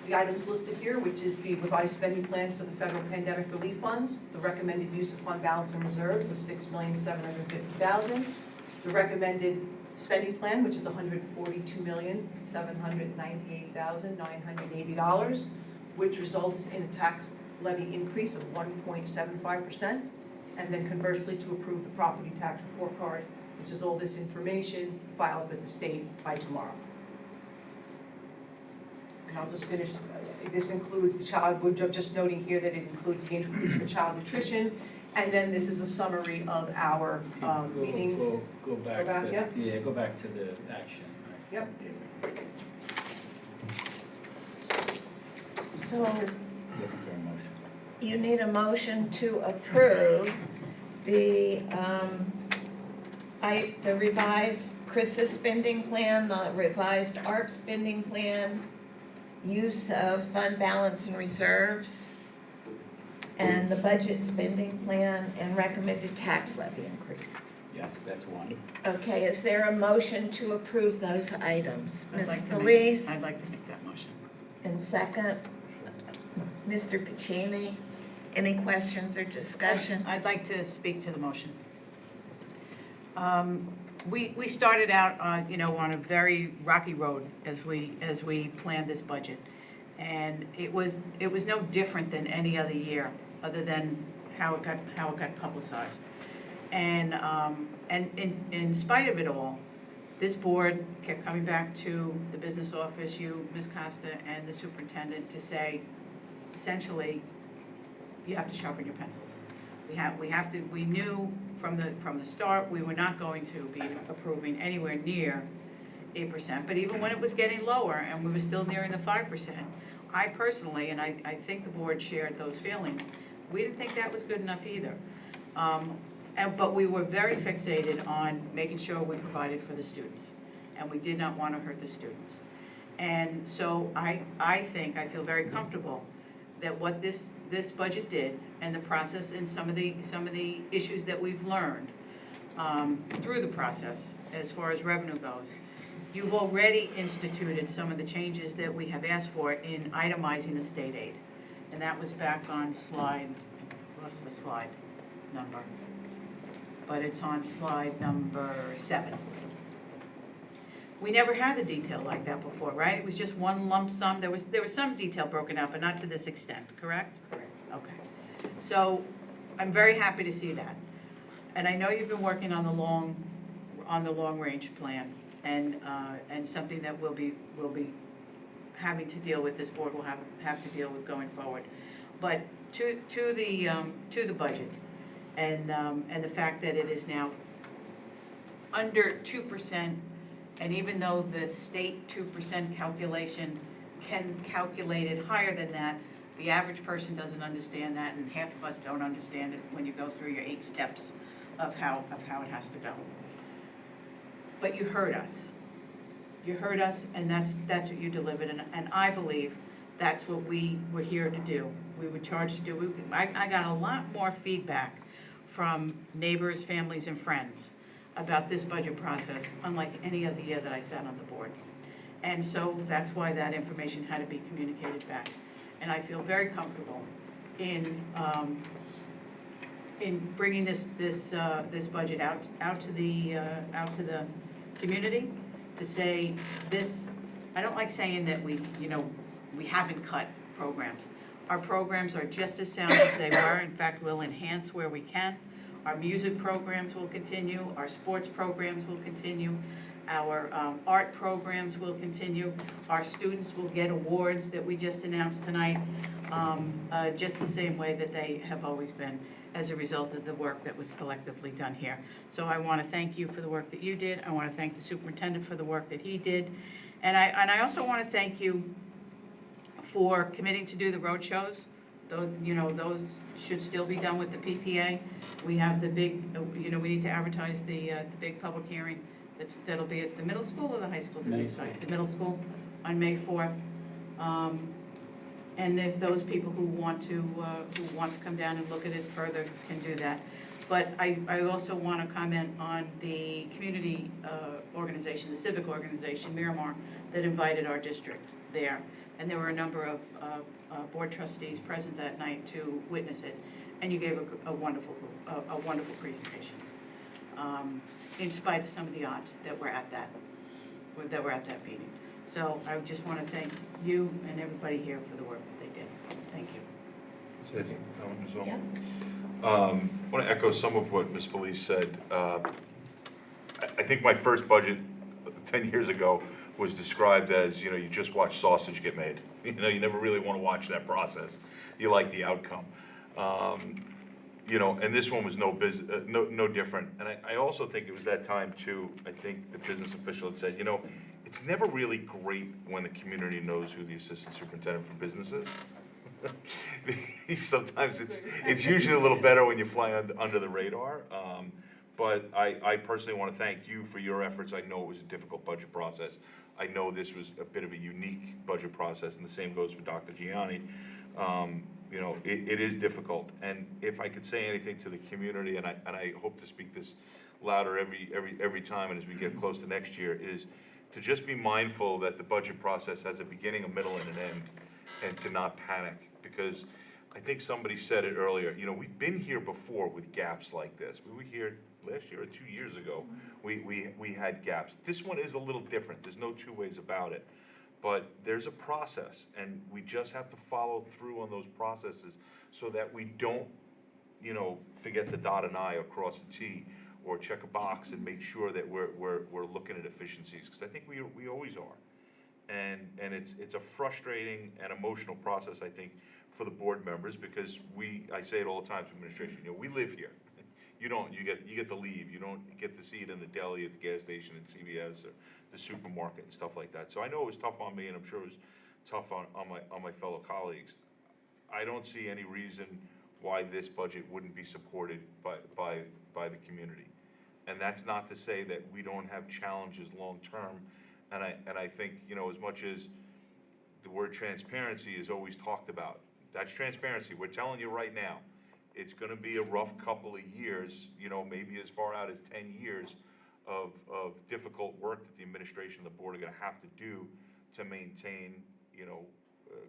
the items listed here, which is the revised spending plan for the federal pandemic relief funds, the recommended use of fund balance and reserves of $6,750,000, the recommended spending plan, which is $142,798,980, which results in a tax levy increase of 1.75%, and then conversely to approve the property tax report card, which is all this information filed with the state by tomorrow. And I'll just finish, this includes the child, we're just noting here that it includes the increase for child nutrition, and then this is a summary of our meetings. Go back, Go back, yeah. go back to the action. Right. Yep. So Looking for a motion. you need a motion to approve the revised Chris's spending plan, the revised ARP spending plan, use of fund balance and reserves, and the budget spending plan, and recommended tax levy increase. Yes, that's one. Okay, is there a motion to approve those items? I'd Ms. like to Felice, I'd like to make that motion. and second, Mr. We started out on, on a very rocky road as we planned this budget. And it was no different than any other year, other than how it got publicized. And in spite of it all, this board kept coming back to the business office, you, Ms. Costa, and the superintendent to say, essentially, you have to sharpen your pencils. We knew from the start, we were not going to be approving anywhere near 8%, but even when it was getting lower and we were still nearing the 5%, I personally, and I think the board shared those feelings, we didn't think that was good enough either. But we were very fixated on making sure we provided for the students, and we did not want to hurt the students. And so I feel very comfortable that what this budget did, and the process, and some of the issues that we've learned through the process as far as revenue goes, you've already instituted some of the changes that we have asked for in itemizing the state aid. And that was back on slide, what's the slide number? But it's on slide number 7. We never had a detail like that before, right? It was just one lump sum. There was some detail broken out, but not to this extent, correct? Correct. Okay. So I'm very happy to see that. And I know you've been working on the long range plan, and something that we'll be having to deal with, this board will have to deal with going forward. But to the budget, and the fact that it is now under 2%, and even though the state 2% calculation can calculate it higher than that, the average person doesn't understand that, and half of us don't understand it when you go through your 8 steps of how it has to go. But you heard us. You heard us, and that's what you delivered, and I believe that's what we were here to do. We were charged to do. I got a lot more feedback from neighbors, families, and friends about this budget process, unlike any other year that I sat on the board. And so that's why that information had to be communicated back. And I feel very comfortable in bringing this budget out to the community to say this. I don't like saying that we haven't cut programs. Our programs are just as sound as they were. In fact, we'll enhance where we can. Our music programs will continue. Our sports programs will continue. Our art programs will continue. Our students will get awards that we just announced tonight, just the same way that they have always been as a result of the work that was collectively done here. So I want to thank you for the work that you did. I want to thank the superintendent for the work that he did. And I also want to thank you for committing to do the road shows. Those should still be done with the PTA. We have the big, we need to advertise the big public hearing that'll be at the middle school or the high school? The middle school on May 4th. And if those people who want to come down and look at it further can do that. But I also want to comment on the community organization, the civic organization, Miramar, that invited our district there. And there were a number of board trustees present that night to witness it. And you gave a wonderful presentation, in spite of some of the odds that were at that meeting. So I just want to thank you and everybody here for the work that they did. Thank you. As well. I want to echo some of what Ms. Felice said. I think my first budget 10 years ago was described as, you just watch sausage get made. You never really want to watch that process. You like the outcome. And this one was no different. And I also think it was that time too, I think the business official had said, it's never really great when the community knows who the assistant superintendent for business is. Sometimes it's usually a little better when you fly under the radar. But I personally want to thank you for your efforts. I know it was a difficult budget process. I know this was a bit of a unique budget process, and the same goes for Dr. Gianni. It is difficult, and if I could say anything to the community, and I hope to speak this louder every time, and as we get close to next year, is to just be mindful that the budget process has a beginning, a middle, and an end, and to not panic, because I think somebody said it earlier. We've been here before with gaps like this. We were here last year or 2 years ago, we had gaps. This one is a little different, there's no two ways about it. But there's a process, and we just have to follow through on those processes so that we don't, forget to dot an I or cross a T, or check a box and make sure that we're looking at efficiencies, because I think we always are. And it's a frustrating and emotional process, I think, for the board members, because I say it all the time to administration, we live here. You don't, you get to leave, you don't get to see it in the deli, at the gas station, at CVS, or the supermarket and stuff like that. So I know it was tough on me, and I'm sure it was tough on my fellow colleagues. I don't see any reason why this budget wouldn't be supported by the community. And that's not to say that we don't have challenges long-term, and I think, as much as the word transparency is always talked about, that's transparency. We're telling you right now, it's gonna be a rough couple of years, maybe as far out as 10 years of difficult work that the administration and the board are gonna have to do to maintain,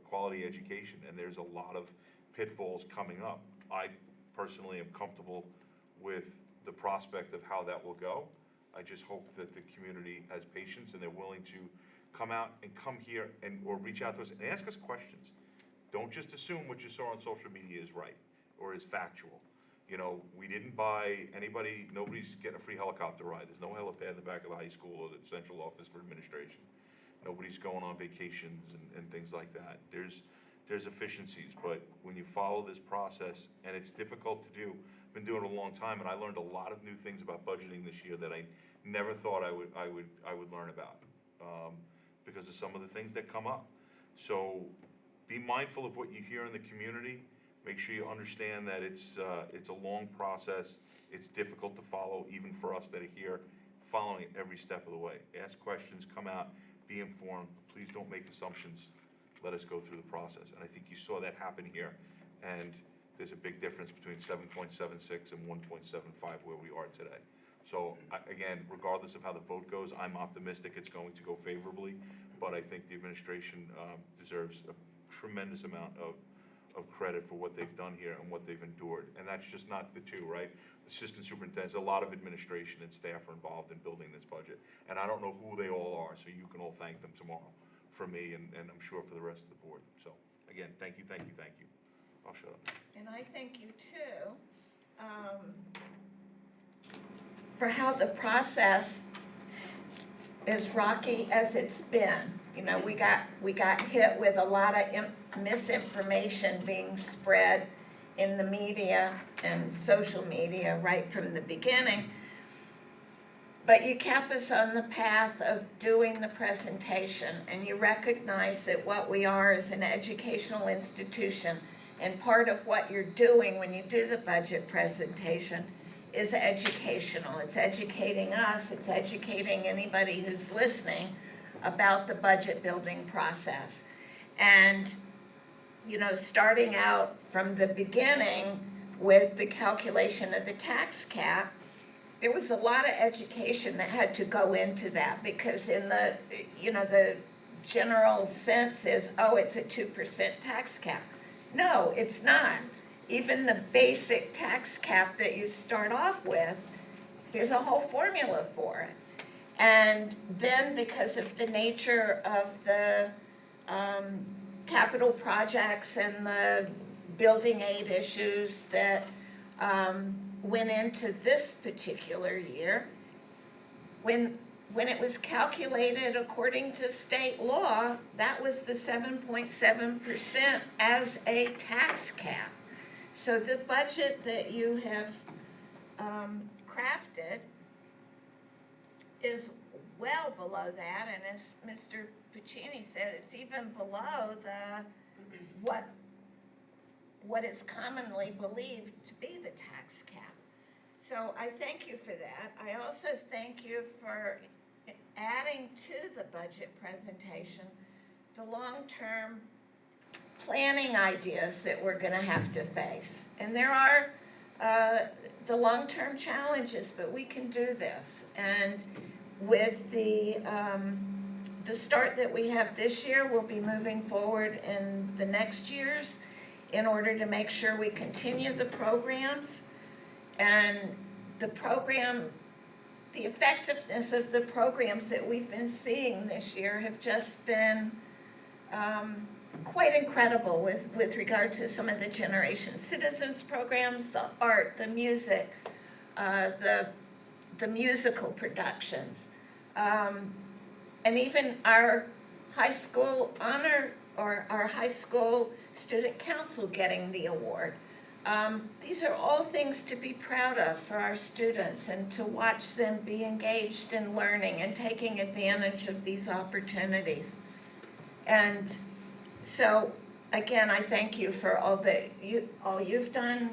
quality education, and there's a lot of pitfalls coming up. I personally am comfortable with the prospect of how that will go. I just hope that the community has patience and they're willing to come out and come here or reach out to us and ask us questions. Don't just assume what you saw on social media is right or is factual. We didn't buy nobody's getting a free helicopter ride. There's no helipad in the back of the high school or the central office for administration. Nobody's going on vacations and things like that. There's efficiencies, but when you follow this process, and it's difficult to do, I've been doing it a long time, and I learned a lot of new things about budgeting this year that I never thought I would learn about, because of some of the things that come up. So be mindful of what you hear in the community. Make sure you understand that it's a long process. It's difficult to follow, even for us that are here, following it every step of the way. Ask questions, come out, be informed. Please don't make assumptions. Let us go through the process. And I think you saw that happen here. And there's a big difference between 7.76 and 1.75 where we are today. So again, regardless of how the vote goes, I'm optimistic it's going to go favorably. But I think the administration deserves a tremendous amount of credit for what they've done here and what they've endured. And that's just not the two, right? Assistant superintendents, a lot of administration and staff are involved in building this budget. And I don't know who they all are, so you can all thank them tomorrow for me and I'm sure for the rest of the board. So again, thank you. I'll shut up. And I thank you too, for how the process, as rocky as it's been. We got hit with a lot of misinformation being spread in the media and social media right from the beginning. But you kept us on the path of doing the presentation, and you recognize that what we are is an educational institution, and part of what you're doing when you do the budget presentation is educational. It's educating us, it's educating anybody who's listening about the budget building process. And, starting out from the beginning with the calculation of the tax cap, there was a lot of education that had to go into that, because in the general sense is, it's a 2% tax cap. No, it's not. Even the basic tax cap that you start off with, there's a whole formula for it. And then because of the nature of the capital projects and the building aid issues that went into this particular year, when it was calculated according to state law, that was the 7.7% as a tax cap. So the budget that you have crafted is well below that, and as Mr. Puccini said, it's even below what is commonly believed to be the tax cap. So I thank you for that. I also thank you for adding to the budget presentation the long-term planning ideas that we're going to have to face. And there are the long-term challenges, but we can do this. And with the start that we have this year, we'll be moving forward in the next years in order to make sure we continue the programs. And the program, the effectiveness of the programs that we've been seeing this year have just been quite incredible with regard to some of the Generation Citizens programs, the art, the music, the musical productions. And even our high school honor, or our high school student council getting the award. These are all things to be proud of for our students, and to watch them be engaged in learning and taking advantage of these opportunities. And so, again, I thank you for all you've done.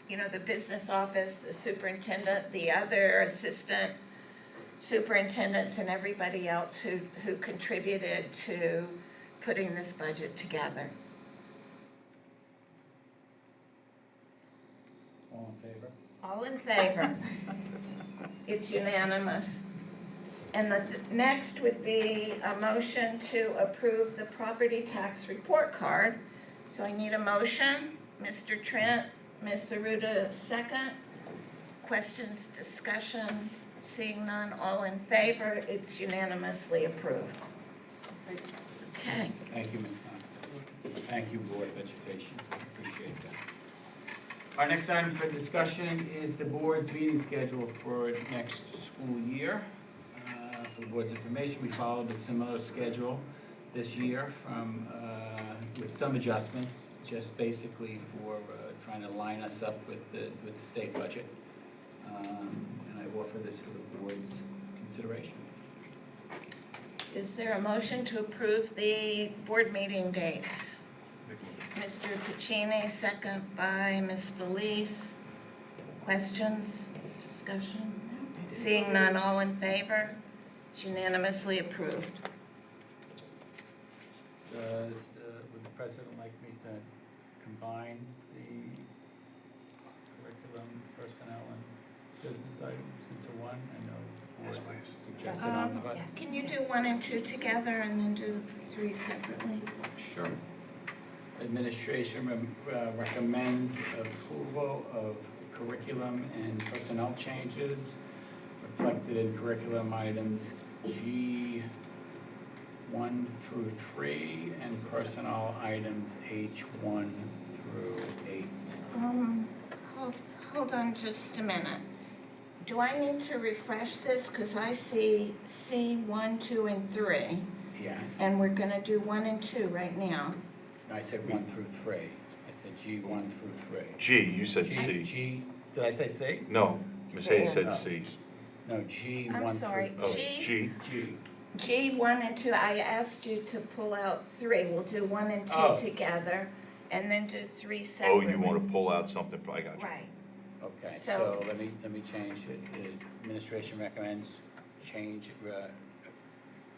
You know, the business office, the superintendent, the other assistant superintendents, and everybody else who contributed to putting this budget together. All in favor? All in favor? It's unanimous. And the next would be a motion to approve the property tax report card. So I need a motion. Mr. Trent, Ms. Aruda, second. Questions, discussion? Seeing none, all in favor, it's unanimously approved. Okay. Thank you, Ms. Constable. Thank you, Board of Education. Appreciate that. Our next item for discussion is the board's meeting schedule for next school year. For the board's information, we followed a similar schedule this year with some adjustments, just basically for trying to line us up with the state budget. And I offer this for the board's consideration. Is there a motion to approve the board meeting dates? Mr. Puccini, second by Ms. Felice. Questions, discussion? Seeing none, all in favor? It's unanimously approved. Would the president like me to combine the curriculum, personnel, and business items into one? I know the board suggested omnibus. Can you do 1 and 2 together and then do 3 separately? Sure. Administration recommends approval of curriculum and personnel changes reflected in curriculum items G1 through 3 and personnel items H1 through 8. Hold on just a minute. Do I need to refresh this? Because I see C1, 2, and 3, Yes. and we're gonna do 1 and 2 right now. I said 1 through 3. I said G1 through 3. G, you said C. G, did I say C? No, Ms. Hayes said No. C. No, G1 I'm sorry, through Oh, 3. G. G. G1 and 2, I asked you to pull out 3. We'll do 1 and 2 Oh. together, and then do 3 Oh, separately. you want to pull out something, I got you. Right. Okay, So- so let me change it. The administration recommends change,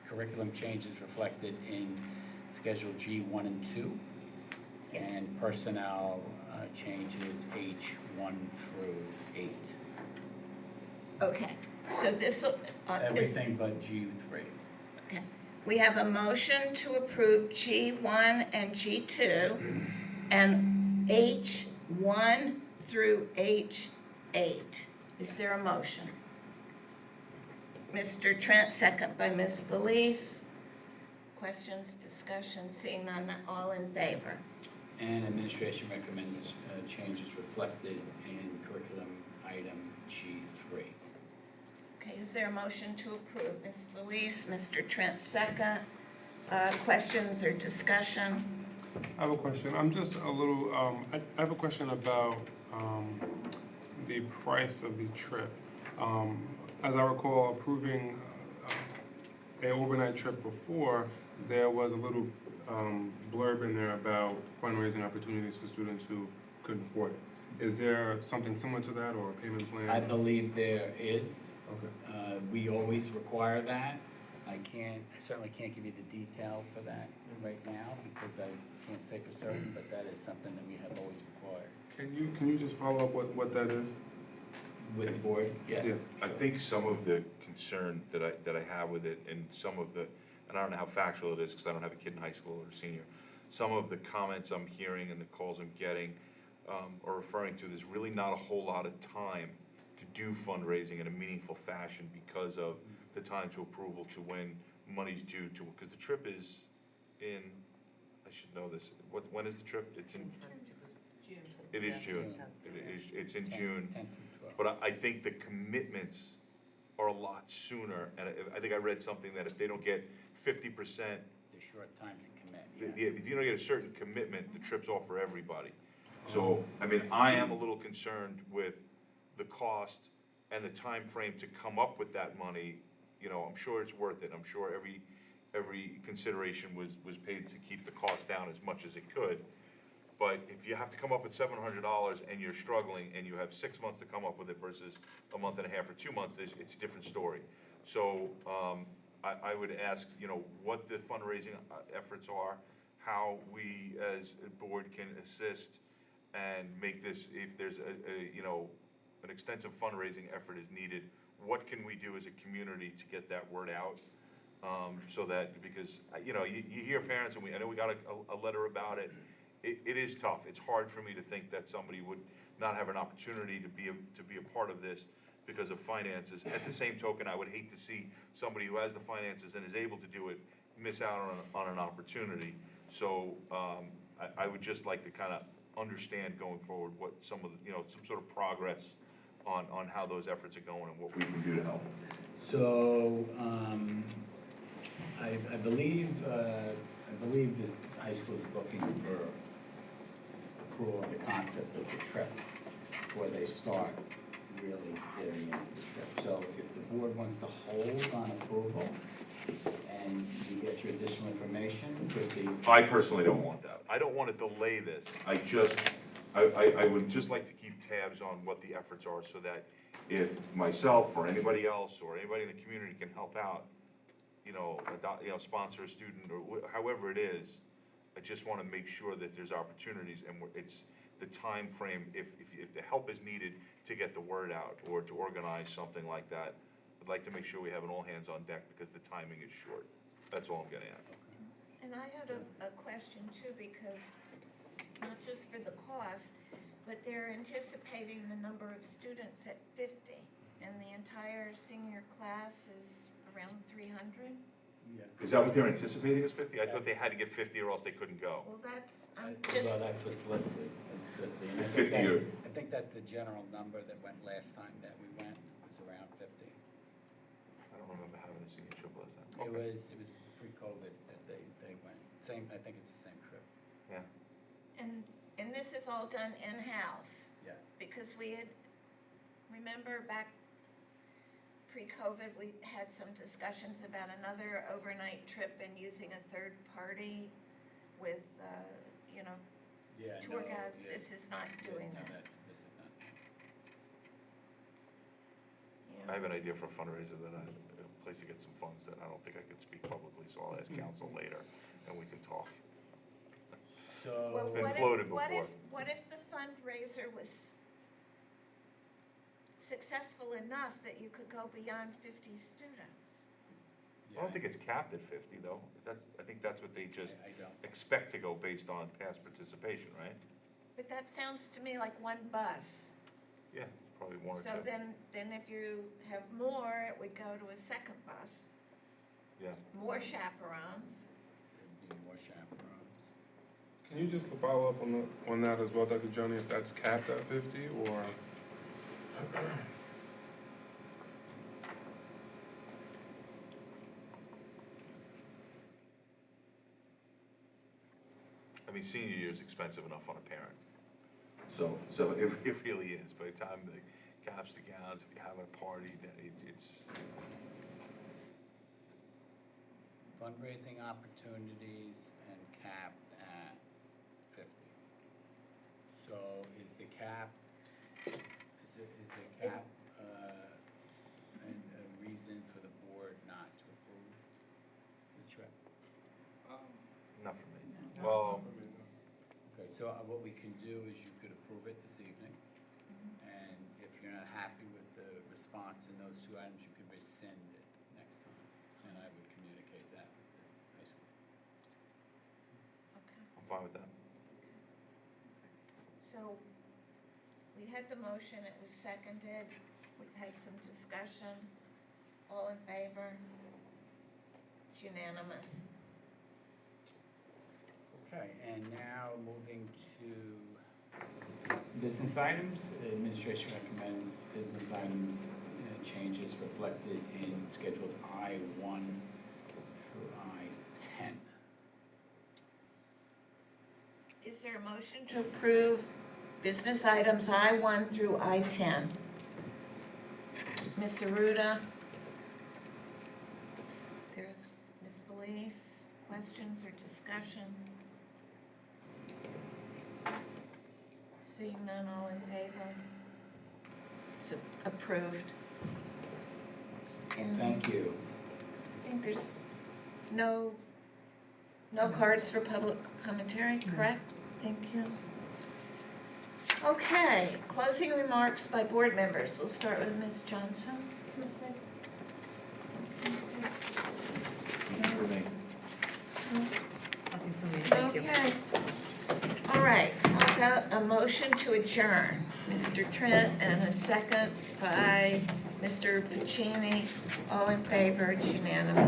curriculum changes reflected in Schedule G1 and 2. Yes. And personnel changes H1 through 8. Okay, so this will, Everything but G3. okay. We have a motion to approve G1 and G2 and H1 through H8. Is there a motion? Mr. Trent, second by Ms. Felice. Questions, discussion, seeing none, all in favor? And administration recommends changes reflected in curriculum item G3. Okay, is there a motion to approve? Ms. Felice, Mr. Trent, second. Questions or discussion? I have a question. I'm just a little, I have a question about the price of the trip. As I recall, approving an overnight trip before, there was a little blurb in there about fundraising opportunities for students who couldn't afford it. Is there something similar to that, or a payment plan? I believe there is. Okay. We always require that. I certainly can't give you the detail for that right now because I can't say for certain, but that is something that we have always required. Can you just follow up what that is? With the board, yes. Yeah. I think some of the concern that I have with it, and some of the, and I don't know how factual it is, because I don't have a kid in high school or senior, some of the comments I'm hearing and the calls I'm getting are referring to, there's really not a whole lot of time to do fundraising in a meaningful fashion because of the time to approval to when money's due to, because the trip is in, I should know this, when is the trip? It's in, it is June. It's in June. 10 through 12. But I think the commitments are a lot sooner, and I think I read something that if they don't get 50%, The short time to commit, if you don't get a certain commitment, the trip's off for everybody. So, I mean, I am a little concerned with the cost and the time frame to come up with that money. You know, I'm sure it's worth it. I'm sure every consideration was paid to keep the cost down as much as it could. But if you have to come up with $700 and you're struggling and you have 6 months to come up with it versus a month and a half or 2 months, it's a different story. So, I would ask, you know, what the fundraising efforts are, how we as a board can assist and make this, if there's you know, an extensive fundraising effort is needed, what can we do as a community to get that word out? So that, because, you know, you hear parents, and I know we got a letter about it. It is tough. It's hard for me to think that somebody would not have an opportunity to be a part of this because of finances. At the same token, I would hate to see somebody who has the finances and is able to do it miss out on an opportunity. So, I would just like to kind of understand going forward what some of the, you know, some sort of progress on how those efforts are going and what we can do to help. So, I believe this high school is looking for approval of the concept of the trip before they start really getting into the trip. So if the board wants to hold on approval and you get your additional information with the. I personally don't want that. I don't want to delay this. I would just like to keep tabs on what the efforts are so that if myself or anybody else or anybody in the community can help out, you know, sponsor a student or however it is, I just want to make sure that there's opportunities and it's the time frame, if the help is needed to get the word out or to organize something like that, I'd like to make sure we have an all hands on deck because the timing is short. That's all I'm getting at. And I had a question too, because not just for the cost, but they're anticipating the number of students at 50, and the entire senior class is around 300? Yeah. Is that what they're anticipating is 50? I thought they had to get 50 or else they couldn't go. Well, that's, I'm Well, just, that's what's listed. It's the- 50 or- I think that's the general number that went last time that we went, was around 50. I don't remember having a senior trip last time. It Okay. was pre-COVID that they went. Same, I think it's the same trip. Yeah. and this is all done in-house, Yes. because we had, remember back pre-COVID, we had some discussions about another overnight trip and using a third party with, you know, Yeah, tour no, guides. yeah. This is not doing No, that. this is not. Yeah. I have an idea for a fundraiser that a place to get some funds that I don't think I could speak publicly, so I'll ask council later and we can talk. Well, So, been what if- floated what before. What if the fundraiser was successful enough that you could go beyond 50 students? I don't think it's capped at 50 though. I think that's what they just I don't. expect to go based on past participation, right? But that sounds to me like one bus. Yeah, it's probably one or So two. then if you have more, it would go to a second bus, Yeah. more chaperones. There'd be more chaperones. Can you just follow up on that as well, Dr. Johnny, if that's capped at 50 or? I mean, senior year is expensive enough on a parent. So it really is. By the time the caps, the gowns, if you're having a party, then it's, Fundraising opportunities and capped at 50. So is the cap, is the cap, a reason for the board not to approve the trip? not for me. Well, Okay, so what we can do is you could approve it this evening, and if you're not happy with the response in those two items, you could rescind it next time, and I would communicate that with the high school. Okay. I'm fine with that. So We had the motion, it was seconded, we've had some discussion. All in favor? It's unanimous. Okay, and now moving to business items. The administration recommends business items changes reflected in schedules I-1 through I-10. Is there a motion to approve business items I-1 through I-10? Ms. Aruda? There's Ms. Felice, questions or discussion? Seeing none, all in favor? It's approved. And Thank you. I think there's no cards for public commentary, correct? Thank you. Okay, closing remarks by board members. We'll start with Ms. Johnson. Okay. All right, how about a motion to adjourn? Mr. Trent, and a second by Mr. Pacini. All in favor, it's unanimous.